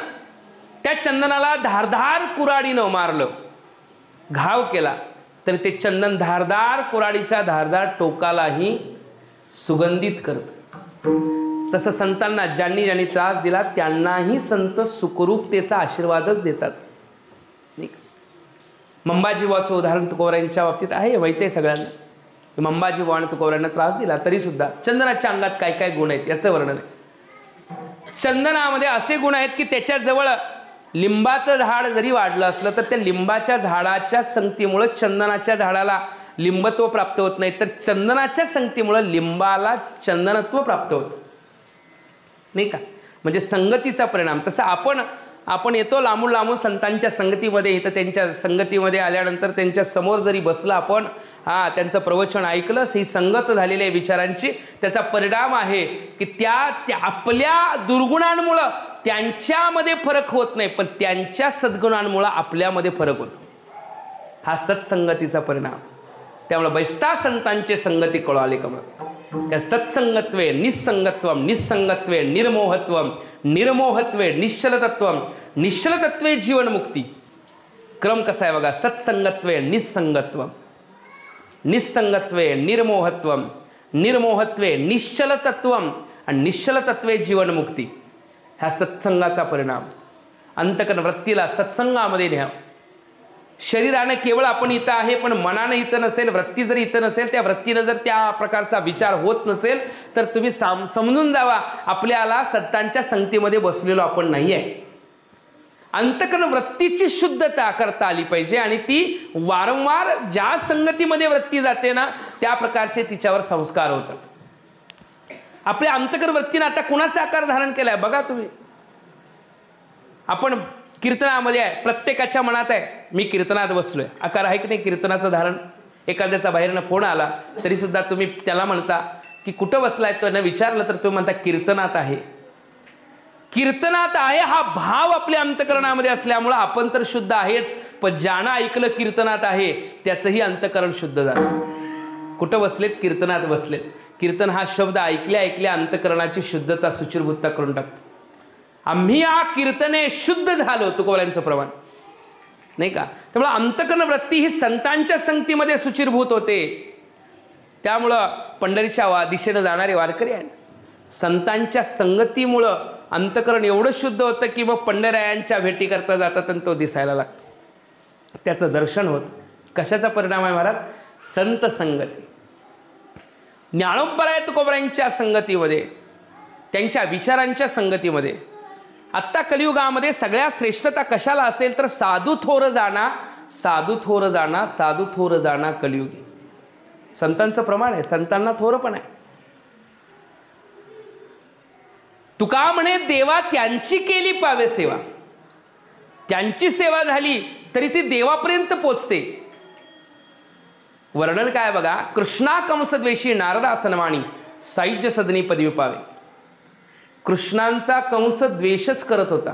त्या चंदनाला धारधार कुऱ्हाडीनं मारलं, घाव केला तर ते चंदन धारदार कुऱ्हाडीच्या धारदार टोकालाही सुगंधित करतं. तसं संतांना ज्यांनी ज्यांनी त्रास दिला त्यांनाही संत सुखरूपतेचा आशीर्वादच देतात. मंबाजी बुवाचं उदाहरण तुकोबरायांच्या बाबतीत आहे, माहिती आहे सगळ्यांना. मंबाजी बुवाने तुकोबरायांना त्रास दिला तरी सुद्धा चंदनाच्या अंगात काय काय गुण आहेत याचं वर्णन आहे. चंदनामध्ये असे गुण आहेत की त्याच्याजवळ लिंबाचं झाड जरी वाढलं असलं तर त्या लिंबाच्या झाडाच्या संगतीमुळं चंदनाच्या झाडाला लिंबत्व प्राप्त होत नाही, तर चंदनाच्या संगतीमुळं लिंबाला चंदनत्व प्राप्त होतं, नाही का. म्हणजे संगतीचा परिणाम. तसं आपण येतो लांबून लांबून संतांच्या संगतीमध्ये, इथं त्यांच्या संगतीमध्ये आल्यानंतर त्यांच्या समोर जरी बसलं आपण, त्यांचं प्रवचन ऐकलं, ही संगत झालेल्या विचारांची त्याचा परिणाम आहे की त्या आपल्या दुर्गुणांमुळं त्यांच्यामध्ये फरक होत नाही, पण त्यांच्या सद्गुणांमुळं आपल्यामध्ये फरक होतो. हा सत्संगतीचा परिणाम. त्यामुळे बैसता संतांचे संगती कळाले कमळ. त्या सत्संगत्वे निस्संगत्वम, निस्संगत्वे निर्मोहत्वम, निर्मोहत्वे निश्चलतत्वम, निश्चलतत्वे जीवनमुक्ती. क्रम कसा आहे बघा. सत्संगत्वे निस्संगत्वम, निस्संगत्वे निर्मोहत्वम, निर्मोहत्वे निश्चलतत्वम आणि निश्चलतत्वे जीवनमुक्ती. ह्या सत्संगाचा परिणाम. अंतकरण वृत्तीला सत्संगामध्ये न्या. शरीरानं केवळ आपण इथं आहे पण मनानं इथं नसेल, वृत्ती जर इथं नसेल, त्या वृत्तीनं जर त्या प्रकारचा विचार होत नसेल तर तुम्ही समजून जावा आपल्याला सत्तांच्या संगतीमध्ये बसलेलो आपण नाही आहे. अंतकरण वृत्तीची शुद्धता करता आली पाहिजे आणि ती वारंवार ज्या संगतीमध्ये वृत्ती जाते ना त्या प्रकारचे तिच्यावर संस्कार होतात. आपल्या अंतकरण वृत्तीनं आता कुणाचा आकार धारण केलाय बघा तुम्ही. आपण कीर्तनामध्ये आहे, प्रत्येकाच्या मनात आहे मी कीर्तनात बसलोय, आकार आहे की नाही कीर्तनाचं धारण. एखाद्याचा बाहेरनं फोन आला तरी सुद्धा तुम्ही त्याला म्हणता की कुठं बसलाय, तो न विचारलं तर तुम्ही म्हणता कीर्तनात आहे. कीर्तनात आहे हा भाव आपल्या अंतकरणामध्ये असल्यामुळं आपण तर शुद्ध आहेच, पण ज्यानं ऐकलं कीर्तनात आहे त्याचंही अंतकरण शुद्ध झालं. कुठं बसलेत? कीर्तनात बसलेत. कीर्तन हा शब्द ऐकल्या ऐकल्या अंतकरणाची शुद्धता सुचिरभूतता करून टाकतो. आम्ही या कीर्तने शुद्ध झालो, तुकोबरायांचं प्रमाण, नाही का. त्यामुळे अंतकरण वृत्ती ही संतांच्या संगतीमध्ये सुचिरभूत होते. त्यामुळं पंढरीच्या दिशेनं जाणारे वारकरी आहेत, संतांच्या संगतीमुळं अंतकरण एवढं शुद्ध होतं की मग पंढरायांच्या भेटी करता जातात आणि तो दिसायला लागतो, त्याचं दर्शन होतं. कशाचा परिणाम आहे महाराज? संत संगती. ज्ञानोबराय तुकोबरायांच्या संगतीमध्ये, त्यांच्या विचारांच्या संगतीमध्ये. आत्ता कलियुगामध्ये सगळ्या श्रेष्ठता कशाला असेल तर साधू थोर जाणा, साधू थोर जाणा, साधू थोर जाणा कलियुगी. संतांचं प्रमाण आहे, संतांना थोर पण आहे. तुका म्हणे देवा त्यांची केली पावे सेवा. त्यांची सेवा झाली तरी ती देवापर्यंत पोचते. वर्णन काय बघा. कृष्णा कंसद्वेषी नारदा सन्मानी सायुज्य सदनी पदवी पावे. कृष्णांचा कंस द्वेषच करत होता,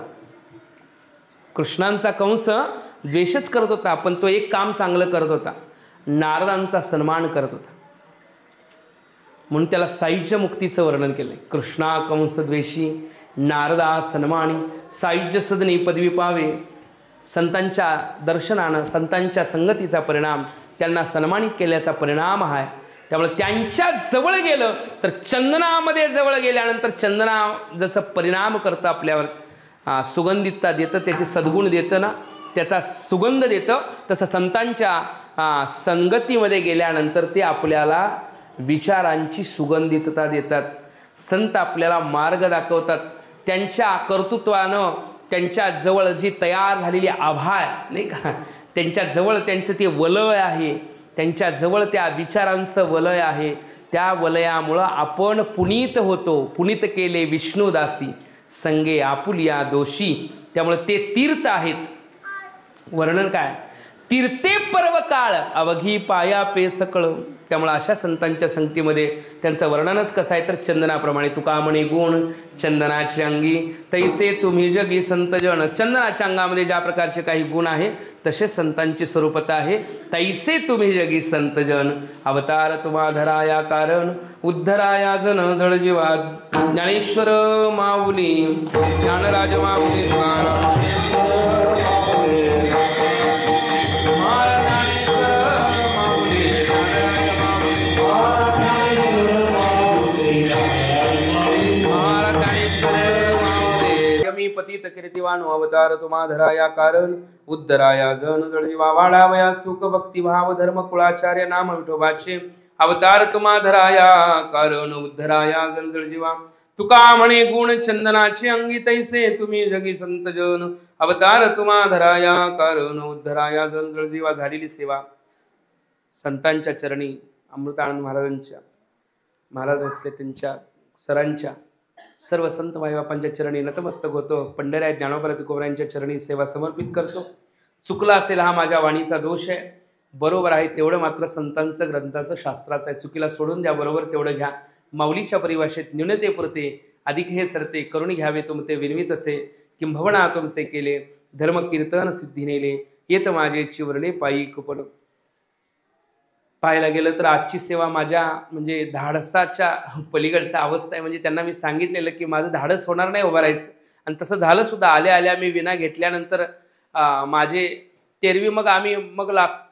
कृष्णांचा कंस द्वेषच करत होता, पण तो एक काम चांगलं करत होता, नारदांचा सन्मान करत होता, म्हणून त्याला सायुज्य मुक्तीचं वर्णन केलंय. कृष्णा कंस द्वेषी नारदा सन्मानी सायुज्य सदनी पदवी पावे. संतांच्या दर्शनानं, संतांच्या संगतीचा परिणाम, त्यांना सन्मानित केल्याचा परिणाम आहे. त्यामुळे त्यांच्या जवळ गेलं तर चंदनामध्ये जवळ गेल्यानंतर चंदना जसं परिणाम करतं आपल्यावर, सुगंधितता देतं, त्याचे सद्गुण देतं ना, त्याचा सुगंध देतं, तसं संतांच्या संगतीमध्ये गेल्यानंतर ते आपल्याला विचारांची सुगंधितता देतात. संत आपल्याला मार्ग दाखवतात. त्यांच्या कर्तृत्वानं त्यांच्या जवळ जी तयार झालेली आभा आहे, नाही का, त्यांच्या जवळ त्यांचं ते वलय आहे, त्यांच्या जवळ त्या विचारांचं वलय आहे, त्या वलयामुळं आपण पुनीत होतो. पुनीत केले विष्णुदासी संगे आपुलिया दोषी. त्यामुळे ते तीर्थ आहेत. वर्णन काय? तीर्थे पर्व काळ अवघी पाया पे सकळ. त्यामुळे अशा संतांच्या संगतीमध्ये त्यांचं वर्णनच कसं आहे तर चंदनाप्रमाणे. तुका म्हणे गुण चंदनाची अंगी तैसे तुम्ही जगी संतजन. चंदनाच्या अंगामध्ये ज्या प्रकारचे काही गुण आहे तसे संतांची स्वरूपता आहे. तैसे तुम्ही जगी संतजन अवतार तुम्हा धराया कारण उद्धराया जन जड जीवा. ज्ञानेश्वर माऊली ज्ञानराज माऊली पतित कीर्तिवान अवतार तुम्हा धराया कारण उद्धराया जन जड जीवा. वाढावया सुख भक्ती भाव धर्म कुळाचार्य नाम विठोबाचे अवतार तुम्हा धराया कारण उद्धराया जन जड जीवा. तुका म्हणे गुण चंदनाचे अंगी तैसे तुम्ही जगी संतजन अवतार तुम्हा धराया कारण उद्धराया जन जड जीवा. झालेली सेवा संतांच्या चरणी अमृतानंद महाराजांच्या महाराज असले त्यांच्या सरांच्या सर्व संत माईबापांच्या चरणी नतमस्तक होतो. पंढऱ्या ज्ञानोबा तुकोबरायांच्या चरणी सेवा समर्पित करतो. चुकला असेल हा माझ्या वाणीचा दोष आहे. बरोबर आहे तेवढं मात्र संतांचं ग्रंथाचं शास्त्राचं आहे. चुकीला सोडून द्या, बरोबर तेवढं घ्या. माऊलीच्या परिभाषेत न्यूनते पुरते अधिक हे सरते करून घ्यावे तुमते विनवित असे किंभवणा तुमचे केले धर्म कीर्तन सिद्धी नेले येत माझे चिवरले पायी कुपड. पाहायला गेलं तर आजची सेवा माझ्या म्हणजे धाडसाच्या पलीकडचा अवस्था आहे. म्हणजे त्यांना मी सांगितलेलं की माझं धाडस होणार नाही उभं राहायचं आणि तसं झालं सुद्धा. आल्या आल्या मी विना घेतल्यानंतर माझे तेरवी मग आम्ही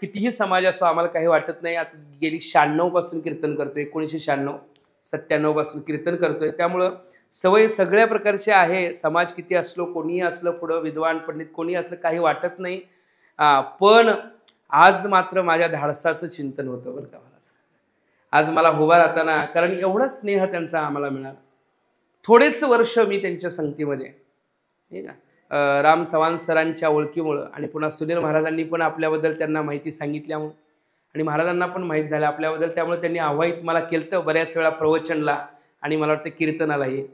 कितीही समाज असो आम्हाला काही वाटत नाही. आता गेली 96 पासून कीर्तन करतोय. 1996 97 पासून कीर्तन करतोय. त्यामुळं सवय सगळ्या प्रकारची आहे. समाज किती असलो कोणीही असलं पुढं विद्वान पंडित कोणी असलं काही वाटत नाही. पण आज मात्र माझ्या धाडसाचं चिंतन होतं बरं का मला. आज मला उभा राहताना कारण एवढा स्नेह त्यांचा आम्हाला मिळाला. थोडेच वर्ष मी त्यांच्या संगतीमध्ये ठीक आहे. राम चव्हाण सरांच्या ओळखीमुळं आणि पुन्हा सुनील महाराजांनी पण आपल्याबद्दल त्यांना माहिती सांगितल्यामुळं आणि महाराजांना पण माहीत झालं आपल्याबद्दल. त्यामुळे त्यांनी आवाहित मला केलं बऱ्याच वेळा प्रवचनला आणि मला वाटतं कीर्तनालाही.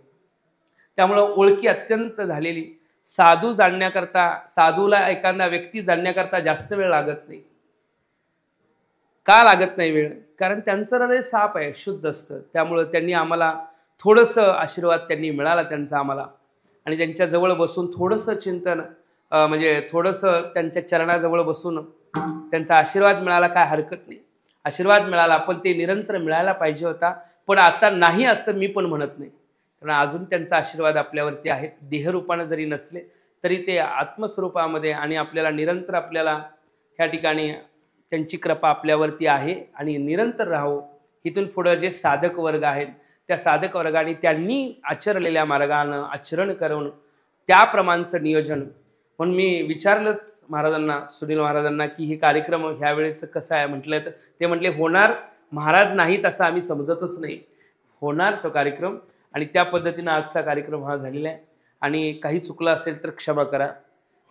त्यामुळं ओळखी अत्यंत झालेली. साधू जाणण्याकरता साधूला एखादा व्यक्ती जाणण्याकरता जास्त वेळ लागत नाही. का लागत नाही वेळ? कारण त्यांचं हृदय साफ आहे, शुद्ध असतं. त्यामुळं त्यांनी आम्हाला थोडंसं आशीर्वाद त्यांनी मिळाला त्यांचा आम्हाला. आणि त्यांच्याजवळ बसून थोडंसं चिंतन म्हणजे थोडंसं त्यांच्या चरणाजवळ बसून त्यांचा आशीर्वाद मिळाला काय हरकत नाही. आशीर्वाद मिळाला पण ते निरंतर मिळायला पाहिजे होता. पण आता नाही असं मी पण म्हणत नाही. कारण अजून त्यांचा आशीर्वाद आपल्यावरती आहे. देहरूपानं जरी नसले तरी ते आत्मस्वरूपामध्ये आणि आपल्याला निरंतर आपल्याला ह्या ठिकाणी त्यांची कृपा आपल्यावरती आहे आणि निरंतर राहो. इथून पुढं जे साधक वर्ग आहेत त्या साधक वर्गाने त्यांनी आचरलेल्या मार्गानं आचरण करून त्याप्रमाणचं नियोजन. म्हणून मी विचारलंच महाराजांना सुनील महाराजांना की हे कार्यक्रम ह्यावेळेस कसं आहे म्हटलं. तर ते म्हटले होणार. महाराज नाहीत असं आम्ही समजतच नाही. होणार तो कार्यक्रम आणि त्या पद्धतीनं आजचा कार्यक्रम हा झालेला आहे. आणि काही चुकलं असेल तर क्षमा करा.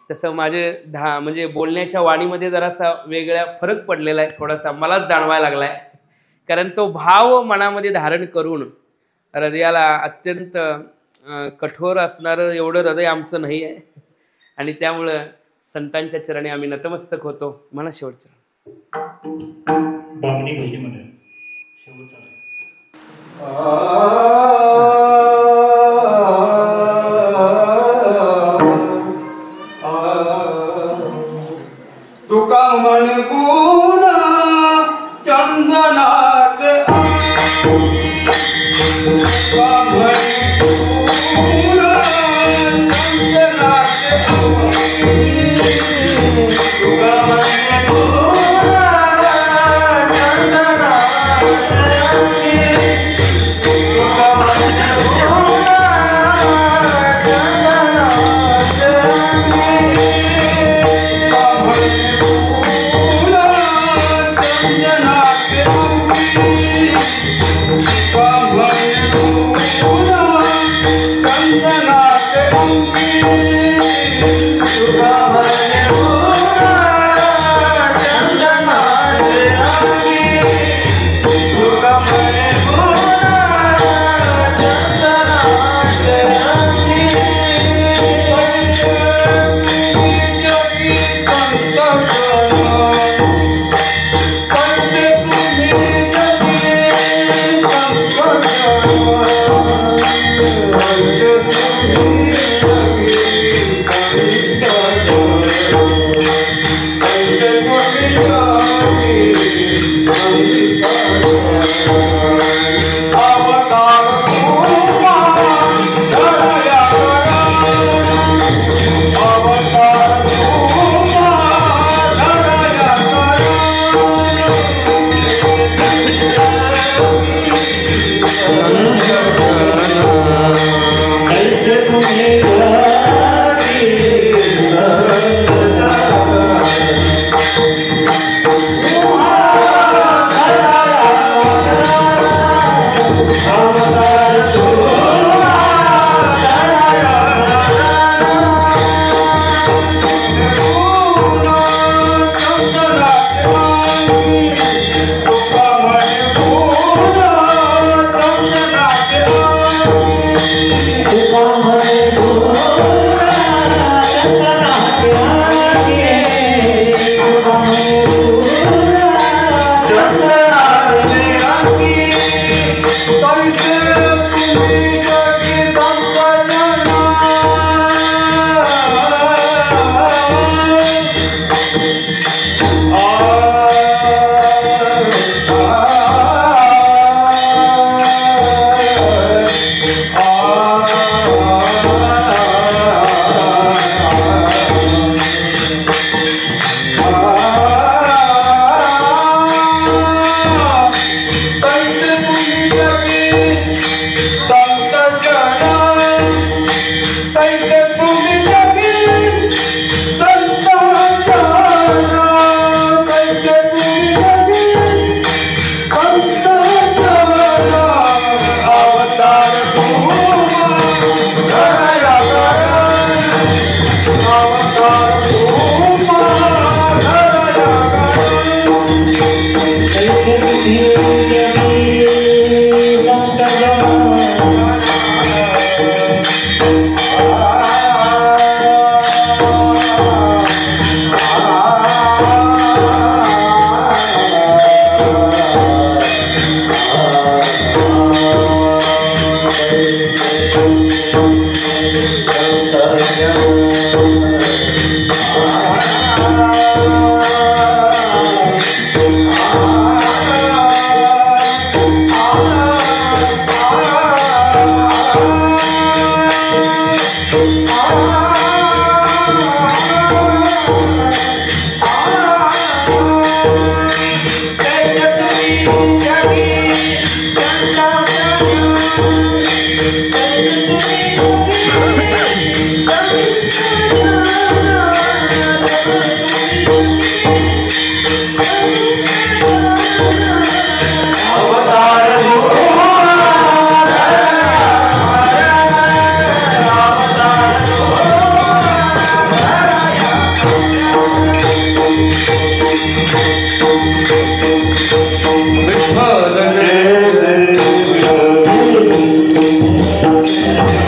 तसं माझे म्हणजे बोलण्याच्या वाणीमध्ये जरासा वेगळा फरक पडलेला आहे. थोडासा मलाच जाणवायला लागला आहे. कारण तो भाव मनामध्ये धारण करून हृदयाला अत्यंत कठोर असणारं एवढं हृदय आमचं नाही आहे. आणि त्यामुळं संतांच्या चरणी आम्ही नतमस्तक होतो. म्हणा शेवटचं तुका म्हण गुण चंदनात तुका म्हण गुण चंदनात तुका म्हण गुण चंदनात हा